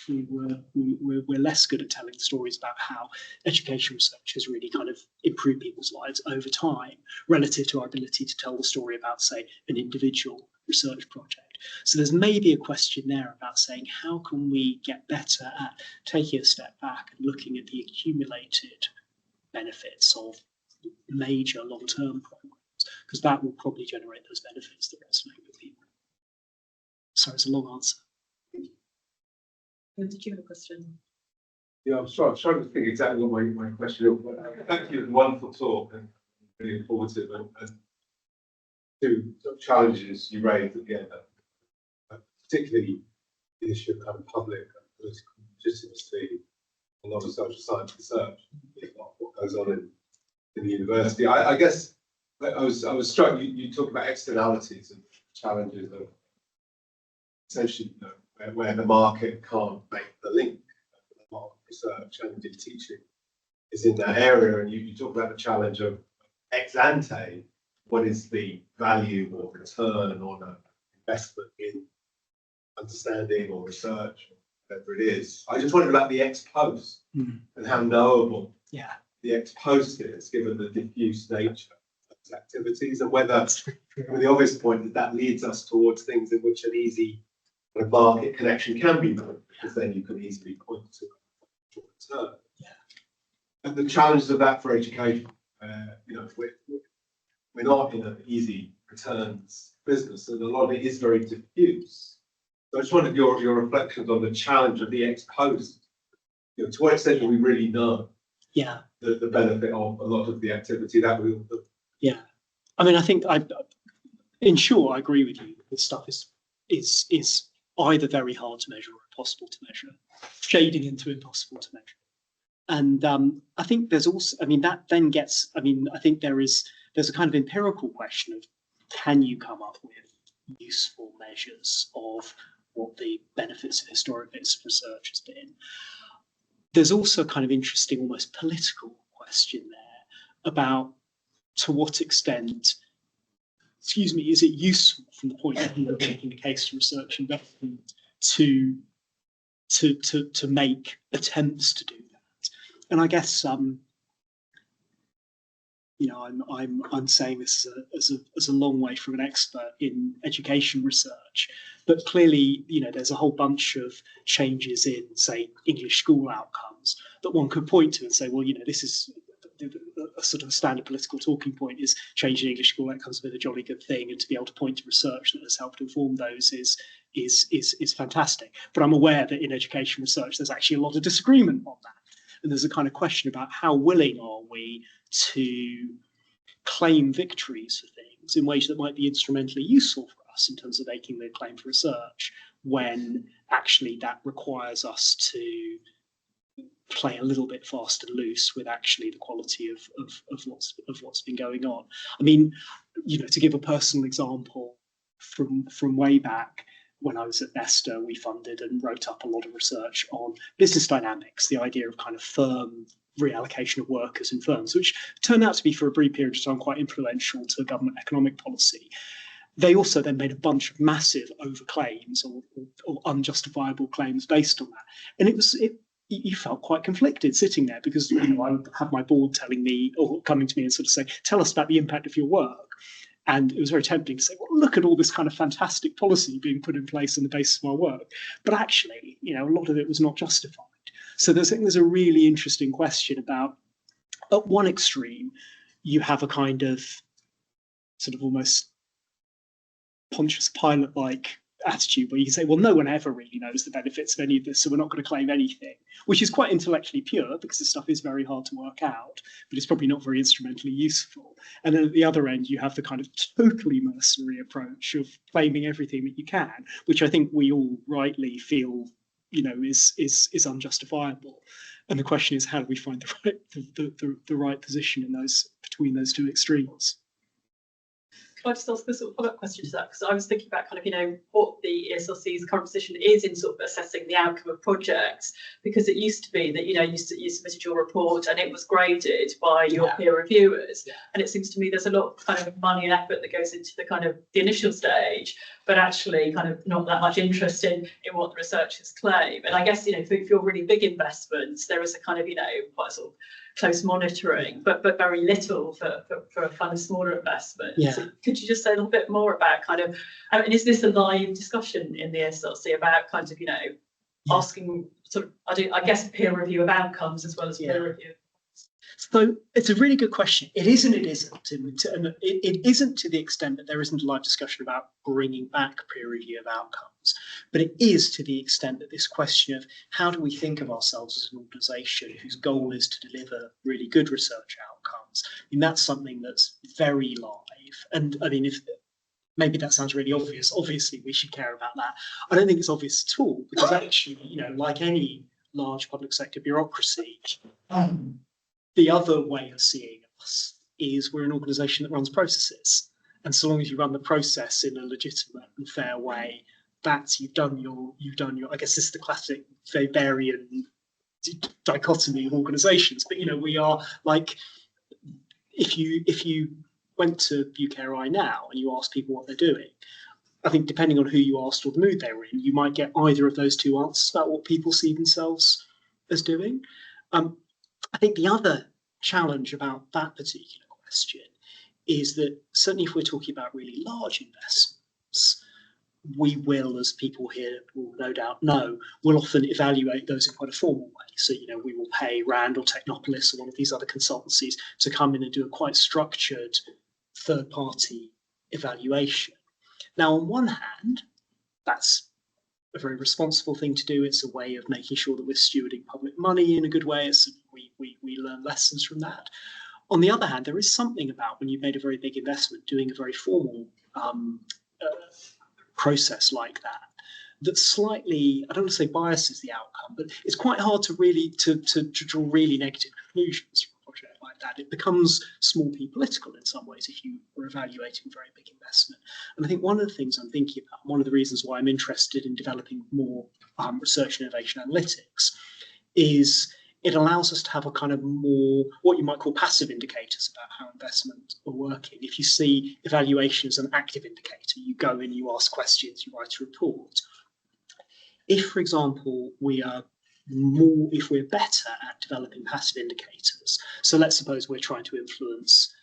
We're less good at telling stories about how education research has really kind of improved people's lives over time relative to our ability to tell the story about, say, an individual research project. So there's maybe a question there about saying, how can we get better at taking a step back and looking at the accumulated benefits of major long-term programs, because that will probably generate those benefits that resonate with people. Sorry, it's a long answer. Did you have a question? Yeah, I'm trying to think exactly what my question is. Thank you, wonderful talk and really informative, and two challenges you raised at the end, particularly the issue of kind of public and political legitimacy, a lot of social science research, what goes on in the university. I guess I was struck, you talked about externalities and challenges of essentially, you know, where the market can't make the link. A lot of research and indeed teaching is in that area, and you talk about the challenge of ex ante, what is the value or return on an investment in understanding or research, or whatever it is. I just wondered about the ex post and how knowable the ex post is, given the diffuse nature of those activities, and whether, the obvious point, that leads us towards things in which an easy kind of market connection can be made, because then you can easily point to a return. And the challenges of that for education, you know, we're not in an easy returns business, and a lot of it is very diffuse. So I just wanted your reflections on the challenge of the ex post. You know, to what extent do we really know the benefit of a lot of the activity that we all do? Yeah, I mean, I think in short, I agree with you. this stuff is either very hard to measure or impossible to measure, shading into impossible to measure. And I think there's also, I mean, that then gets, I mean, I think there's a kind of empirical question of, can you come up with useful measures of what the benefits of historic bits of research has been? There's also a kind of interesting, almost political question there about to what extent, excuse me, is it useful from the point of view of making a case to research investment to make attempts to do that? And I guess you know, I'm saying this as a long way from an expert in education research, but clearly, you know, there's a whole bunch of changes in, say, English school outcomes that one could point to and say, well, you know, this is a sort of a standard political talking point is changing English school outcomes has been a jolly good thing, and to be able to point to research that has helped inform those is fantastic. But I'm aware that in education research, there's actually a lot of disagreement on that. And there's a kind of question about how willing are we to claim victories for things in ways that might be instrumentally useful for us in terms of making the claim for research, when actually that requires us to play a little bit fast and loose with actually the quality of what's been going on. I mean, you know, to give a personal example from way back, when I was at Nesta, we funded and wrote up a lot of research on business dynamics, the idea of kind of firm reallocation of workers in firms, which turned out to be for a brief period of time quite influential to government economic policy. They also then made a bunch of massive overclaims or unjustifiable claims based on that. And you felt quite conflicted sitting there, because, you know, I would have my board telling me or coming to me and sort of saying, tell us about the impact of your work. And it was very tempting to say, well, look at all this kind of fantastic policy being put in place on the basis of our work. But actually, you know, a lot of it was not justified. So there's a really interesting question about, at one extreme, you have a kind of sort of almost Pontius Pilate-like attitude where you can say, well, no one ever really knows the benefits of any of this, so we're not going to claim anything, which is quite intellectually pure because this stuff is very hard to work out, but it's probably not very instrumentally useful. And then at the other end, you have the kind of totally mercenary approach of claiming everything that you can, which I think we all rightly feel, you know, is unjustifiable. And the question is, how do we find the right position in between those two extremes? Can I just ask a sort of follow-up question to that? Because I was thinking about kind of, you know, what the ESRC's current position is in sort of assessing the outcome of projects, because it used to be that, you know, you submitted your report and it was graded by your peer reviewers. Yeah. And it seems to me there's a lot of kind of money and effort that goes into the kind of the initial stage, but actually kind of not that much interest in what the researchers claim. And I guess, you know, for your really big investments, there is a kind of, you know, quite sort of close monitoring, but very little for a kind of smaller investment. Yeah. So could you just say a little bit more about kind of, I mean, is this a live discussion in the SRC about kind of, you know, asking sort of, I guess, peer review of outcomes as well as peer review? So it's a really good question. It is and it isn't. And it isn't to the extent that there isn't a live discussion about bringing back peer review of outcomes, but it is to the extent that this question of how do we think of ourselves as an organisation whose goal is to deliver really good research outcomes. I mean, that's something that's very live. And I mean, if maybe that sounds really obvious, obviously we should care about that. I don't think it's obvious at all, because actually, you know, like any large public sector bureaucracy, the other way of seeing us is we're an organisation that runs processes. And so long as you run the process in a legitimate and fair way, you've done your, I guess this is the classic Weberian dichotomy of organisations. But, you know, we are like, if you went to UKRI now and you ask people what they're doing, I think depending on who you asked or the mood they were in, you might get either of those two answers about what people see themselves as doing. I think the other challenge about that particular question is that certainly if we're talking about really large investments, we will, as people here will no doubt know, will often evaluate those in quite a formal way. So, you know, we will pay RAND or Technopolis or one of these other consultancies to come in and do a quite structured third-party evaluation. Now, on one hand, that's a very responsible thing to do. It's a way of making sure that we're stewarding public money in a good way. We learn lessons from that. On the other hand, there is something about when you've made a very big investment, doing a very formal process like that, that slightly, I don't want to say biases the outcome, but it's quite hard to really to draw really negative conclusions from a project like that. It becomes small p political in some ways if you are evaluating a very big investment. And I think one of the things I'm thinking about, one of the reasons why I'm interested in developing more research and innovation analytics, is it allows us to have a kind of more what you might call passive indicators about how investment are working. If you see evaluation as an active indicator, you go in, you ask questions, you write a report. If, for example, if we're better at developing passive indicators, so let's suppose we're trying to influence,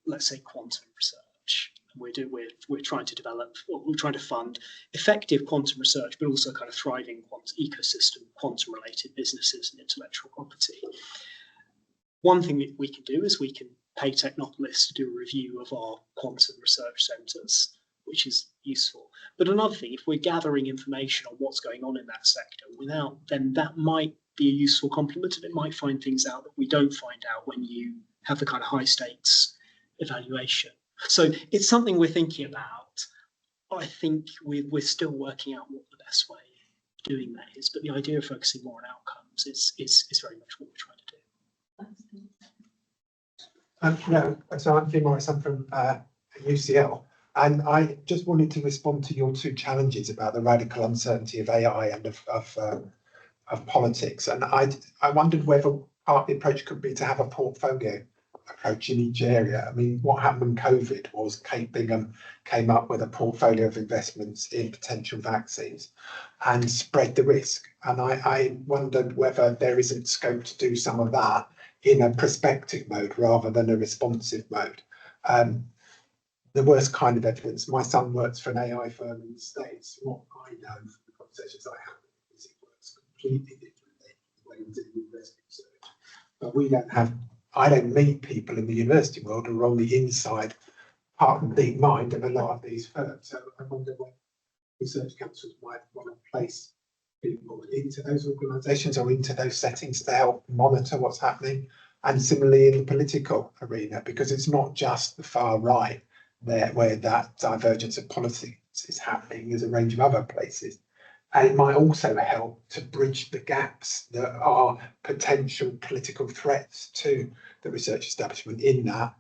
let's say, quantum research. We're trying to develop, or we're trying to fund effective quantum research, but also kind of thriving quantum ecosystem, quantum-related businesses and intellectual property. One thing that we can do is we can pay Technopolis to do a review of our quantum research centres, which is useful. But another thing, if we're gathering information on what's going on in that sector, then that might be a useful complement, and it might find things out that we don't find out when you have the kind of high stakes evaluation. So it's something we're thinking about. I think we're still working out what the best way of doing that is, but the idea of focusing more on outcomes is very much what we're trying to do. So I'm Jim Morris, I'm from UCL, and I just wanted to respond to your two challenges about the radical uncertainty of AI and of politics. And I wondered whether part of the approach could be to have a portfolio approach in each area. I mean, what happened when COVID was Kate Bingham came up with a portfolio of investments in potential vaccines and spread the risk. And I wondered whether there isn't scope to do some of that in a prospective mode rather than a responsive mode. The worst kind of evidence, my son works for an AI firm in the States. What I know from the conversations I have is it works completely differently the way we do university research. But I don't meet people in the university world who are on the inside heart and deep mind of a lot of these firms. So I wonder what research councils might want to place people into those organisations or into those settings to help monitor what's happening. And similarly in the political arena, because it's not just the far right there where that divergence of politics is happening, there's a range of other places. And it might also help to bridge the gaps that are potential political threats to the research establishment, in that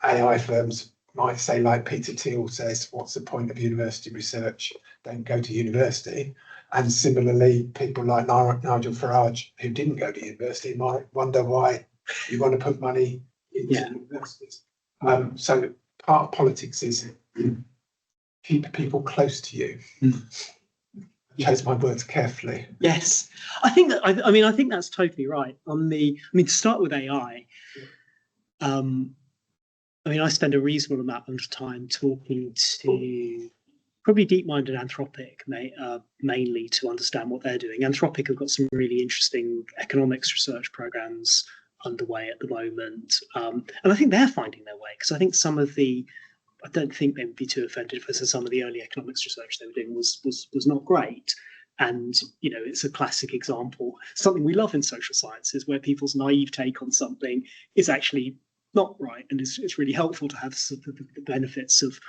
AI firms might say, like Peter Thiel says, what's the point of university research? Don't go to university. And similarly, people like Nigel Farage, who didn't go to university, might wonder why you want to put money into universities. So part of politics is keep people close to you. Chose my words carefully. Yes, I think that. I think that's totally right. To start with AI, I spend a reasonable amount of time talking to probably DeepMind and Anthropic, mainly to understand what they're doing. Anthropic have got some really interesting economics research programs underway at the moment, and I think they're finding their way, because I think I don't think they would be too offended if I said some of the early economics research they were doing was not great. And, it's a classic example, something we love in social sciences, where people's naive take on something is actually not right. And it's really helpful to have the benefits of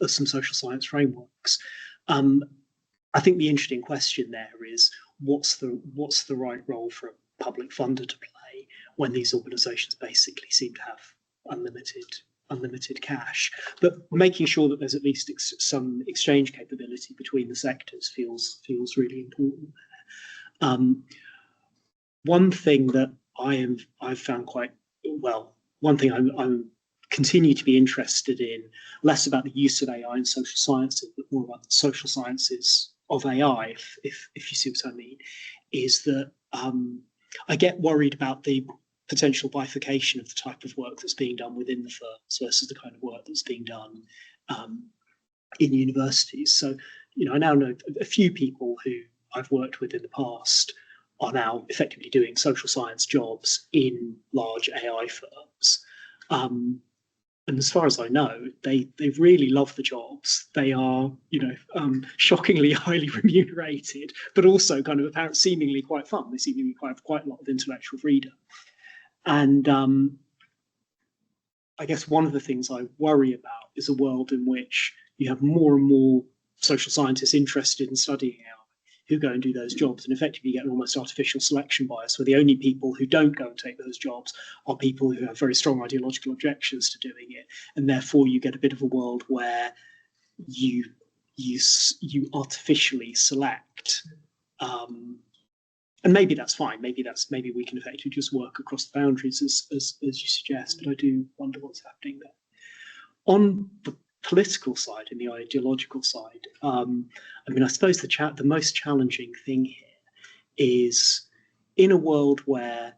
some social science frameworks. I think the interesting question there is what's the right role for a public funder to play when these organisations basically seem to have unlimited cash, but making sure that there's at least some exchange capability between the sectors feels really important there. One thing that I've found quite well, one thing I'm continue to be interested in, less about the use of AI in social sciences, but more about the social sciences of AI, if you see what I mean, is that I get worried about the potential bifurcation of the type of work that's being done within the firms versus the kind of work that's being done in universities. So, I now know a few people who I've worked with in the past are now effectively doing social science jobs in large AI firms. And as far as I know, they really love the jobs. They are, shockingly highly remunerated, but also kind of apparently seemingly quite fun. They seemingly have quite a lot of intellectual freedom. And I guess one of the things I worry about is a world in which you have more and more social scientists interested in studying AI who go and do those jobs, and effectively get an almost artificial selection bias, where the only people who don't go and take those jobs are people who have very strong ideological objections to doing it, and therefore you get a bit of a world where you artificially select. And maybe that's fine. Maybe we can effectively just work across the boundaries as you suggest. But I do wonder what's happening there. On the political side and the ideological side, I mean, I suppose the most challenging thing here is, in a world where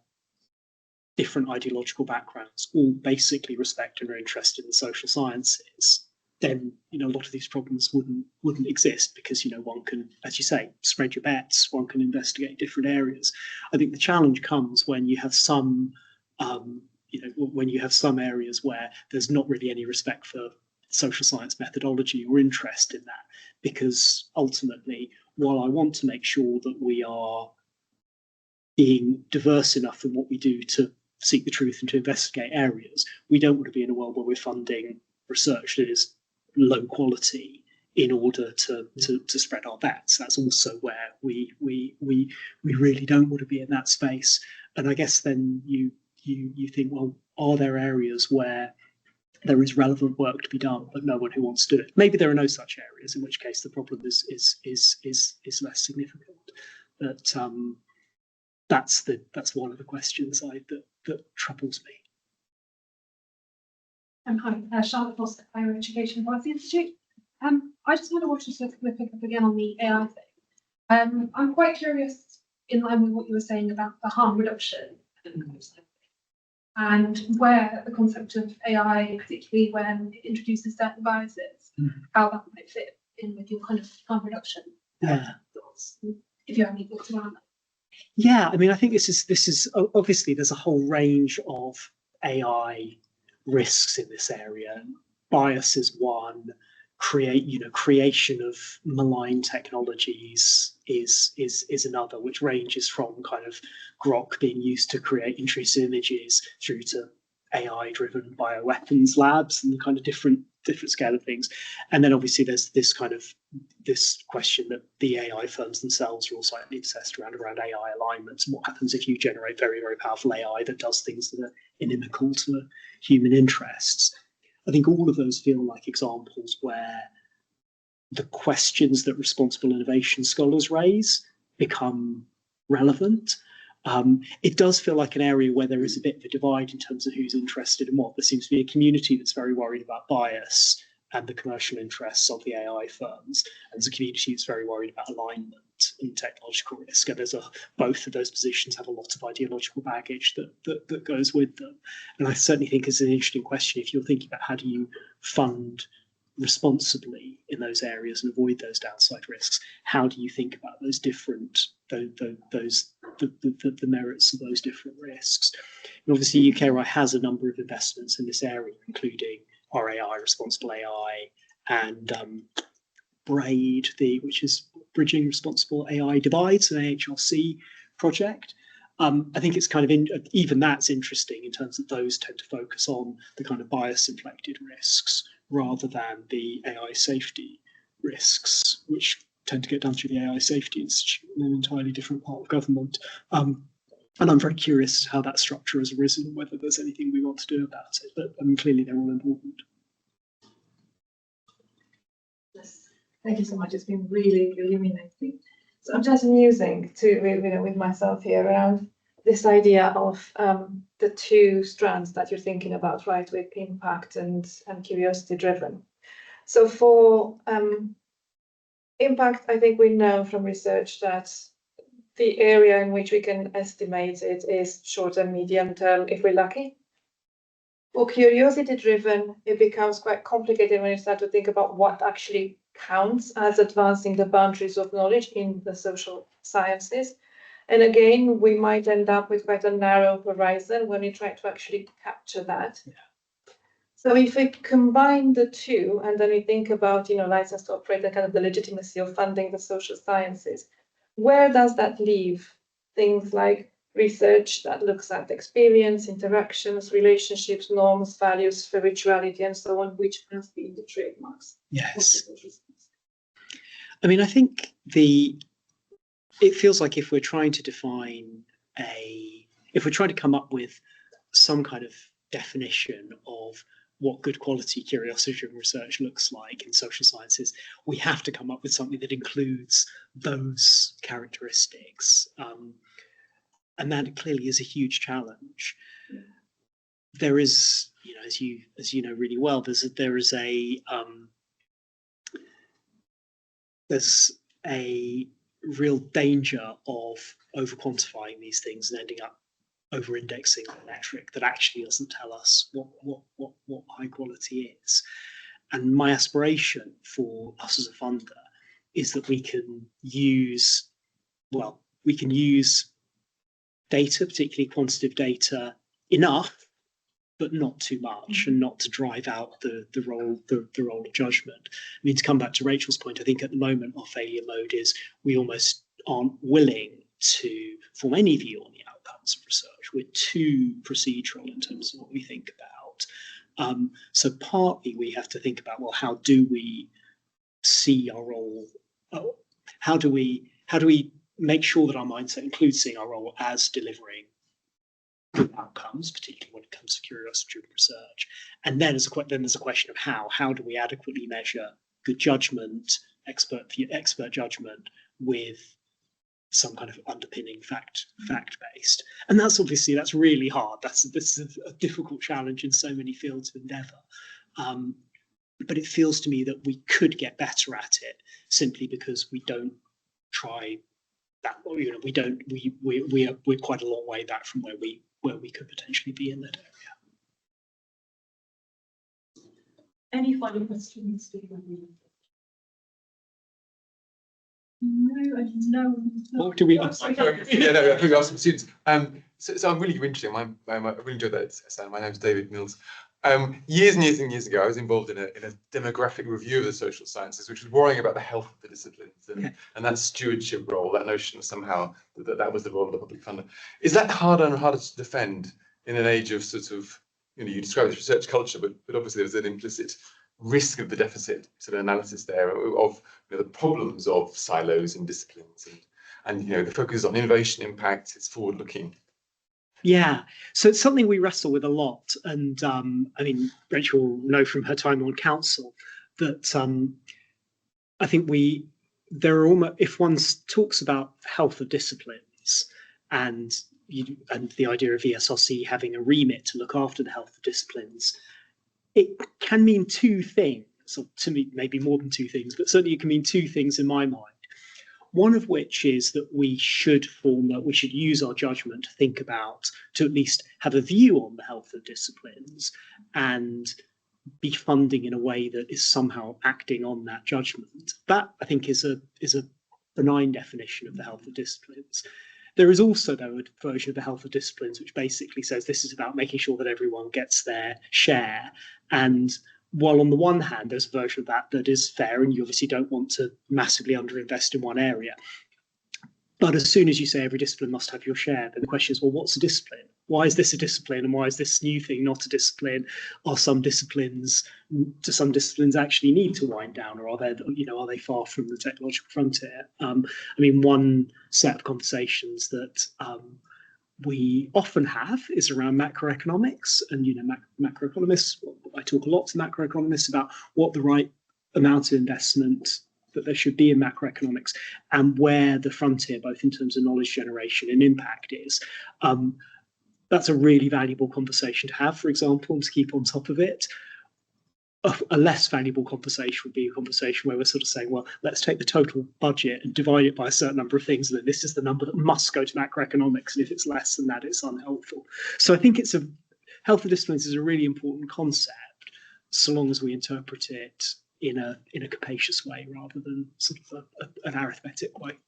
different ideological backgrounds all basically respect and are interested in social sciences, then a lot of these problems wouldn't exist, because one can, as you say, spread your bets, one can investigate different areas. I think the challenge comes when you have some areas where there's not really any respect for social science methodology or interest in that, because ultimately, while I want to make sure that we are being diverse enough in what we do to seek the truth and to investigate areas, we don't want to be in a world where we're funding research that is low quality in order to spread our bets. That's also where we really don't want to be in that space. And I guess then you think, well, are there areas where there is relevant work to be done, but no one who wants to do it? Maybe there are no such areas, in which case the problem is less significant. But that's one of the questions that troubles me. Hi, Charlotte Foster, Higher Education Policy Institute. I just wonder what you sort of pick up again on the AI thing. I'm quite curious, in line with what you were saying about the harm reduction and where the concept of AI, particularly when it introduces certain biases, how that might fit in with your kind of harm reduction thoughts, if you have any thoughts around that. Yeah, I mean, I think this is obviously, there's a whole range of AI risks in this area. Bias is one. Creation of malign technologies is another, which ranges from kind of Grok being used to create intrusive images through to AI-driven bioweapons labs and the kind of different scale of things. And then obviously there's this question that the AI firms themselves are all slightly obsessed around AI alignment, and what happens if you generate very, very powerful AI that does things that are inimical to human interests. I think all of those feel like examples where the questions that responsible innovation scholars raise become relevant. It does feel like an area where there is a bit of a divide in terms of who's interested in what. There seems to be a community that's very worried about bias and the commercial interests of the AI firms, and there's a community that's very worried about alignment and technological risk. And both of those positions have a lot of ideological baggage that goes with them. And I certainly think it's an interesting question if you're thinking about how do you fund responsibly in those areas and avoid those downside risks. How do you think about those different the merits of those different risks? And obviously, UKRI has a number of investments in this area, including RAI, Responsible AI, and BRAID, which is Bridging Responsible AI Divides, an AHRC project. I think it's kind of even that's interesting in terms of those tend to focus on the kind of bias-inflected risks rather than the AI safety risks, which tend to get done through the AI Safety Institute in an entirely different part of government. And I'm very curious how that structure has arisen and whether there's anything we want to do about it. But I mean, clearly they're all important. Yes. Thank you so much. It's been really illuminating. So I'm just musing with myself here around this idea of the two strands that you're thinking about, right, with impact and curiosity driven. So for impact, I think we know from research that the area in which we can estimate it is short and medium term if we're lucky. For curiosity driven, it becomes quite complicated when you start to think about what actually counts as advancing the boundaries of knowledge in the social sciences. And again, we might end up with quite a narrow horizon when we try to actually capture that. Yeah. So if we combine the two, and then we think about, license to operate and kind of the legitimacy of funding the social sciences, where does that leave things like research that looks at experience, interactions, relationships, norms, values, spirituality, and so on, which must be in the trademarks? Yes. I mean, I think it feels like if we're trying to if we're trying to come up with some kind of definition of what good quality curiosity-driven research looks like in social sciences, we have to come up with something that includes those characteristics. And that clearly is a huge challenge. There is, as you know really well, there's a real danger of over quantifying these things and ending up over indexing a metric that actually doesn't tell us what high quality is. And my aspiration for us as a funder is that we can use data, particularly quantitative data, enough, but not too much, and not to drive out the role of judgment. I mean, to come back to Rachel's point, I think at the moment our failure mode is we almost aren't willing to form any view on the outcomes of research. We're too procedural in terms of what we think about. So partly we have to think about, well, how do we see our role? How do we make sure that our mindset includes seeing our role as delivering good outcomes, particularly when it comes to curiosity-driven research? And then there's a question of how do we adequately measure good judgment, expert judgment, with some kind of underpinning fact-based. And that's really hard. This is a difficult challenge in so many fields of endeavour. But it feels to me that we could get better at it simply because we don't try that. We're quite a long way back from where we could potentially be in that area. Any final questions? No. What do we? I think we asked some students. So I'm really interested. I really enjoyed that. My name's David Mills. Years and years ago, I was involved in a demographic review of the social sciences, which was worrying about the health of the disciplines and that stewardship role, that notion somehow that was the role of the public funder. Is that harder and harder to defend in an age of sort of, you describe this research culture, but obviously there's an implicit risk of the deficit sort of analysis there of the problems of silos and disciplines, and the focus on innovation impact, it's forward looking. Yeah, so it's something we wrestle with a lot, and I mean, Rachel will know from her time on council that I think if one talks about health of disciplines and the idea of ESRC having a remit to look after the health of disciplines, it can mean two things, or to me maybe more than two things, but certainly it can mean two things in my mind. One of which is that we should use our judgment to think about, to at least have a view on the health of disciplines and be funding in a way that is somehow acting on that judgment. That, I think, is a benign definition of the health of disciplines. There is also, though, a version of the health of disciplines which basically says this is about making sure that everyone gets their share. And while on the one hand, there's a version of that is fair, and you obviously don't want to massively underinvest in one area. But as soon as you say every discipline must have your share, then the question is, well, what's a discipline? Why is this a discipline, and why is this new thing not a discipline? Do some disciplines actually need to wind down, or are they far from the technological frontier? I mean, one set of conversations that we often have is around macroeconomics, and macroeconomists. I talk a lot to macroeconomists about what the right amount of investment that there should be in macroeconomics and where the frontier, both in terms of knowledge generation and impact, is. That's a really valuable conversation to have, for example, and to keep on top of it. A less valuable conversation would be a conversation where we're sort of saying, well, let's take the total budget and divide it by a certain number of things, and then this is the number that must go to macroeconomics, and if it's less than that, it's unhelpful. So I think health of disciplines is a really important concept, so long as we interpret it in a capacious way rather than sort of an arithmetic way.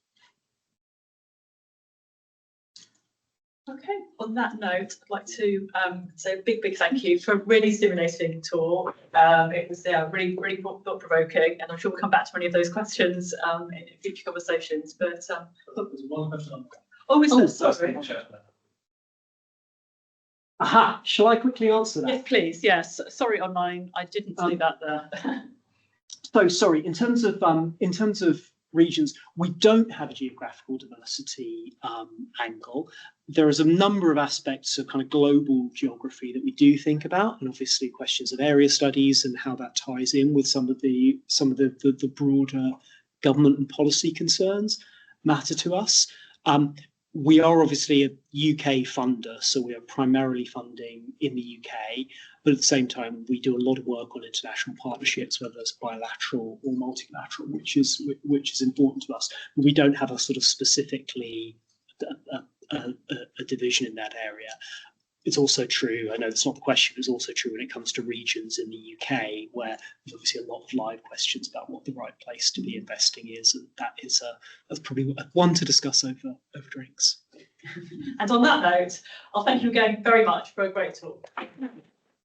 Okay, on that note, I'd like to say a big thank you for a really stimulating talk. It was really thought-provoking, and I'm sure we'll come back to many of those questions in future conversations. But there's one question. Sorry. Aha, shall I quickly answer that? Yes, please. Yes. Sorry, online. I didn't see that there. So sorry. In terms of regions. We don't have a geographical diversity angle. There is a number of aspects of kind of global geography that we do think about, and obviously questions of area studies and how that ties in with some of the broader government and policy concerns matter to us. We are obviously a UK funder, so we are primarily funding in the UK, but at the same time, we do a lot of work on international partnerships, whether it's bilateral or multilateral, which is important to us. We don't have a sort of specifically a division in that area. It's also true, I know that's not the question, but it's also true when it comes to regions in the UK, where there's obviously a lot of live questions about what the right place to be investing is, and that's probably one to discuss over drinks. And on that note, I'll thank you again very much for a great talk.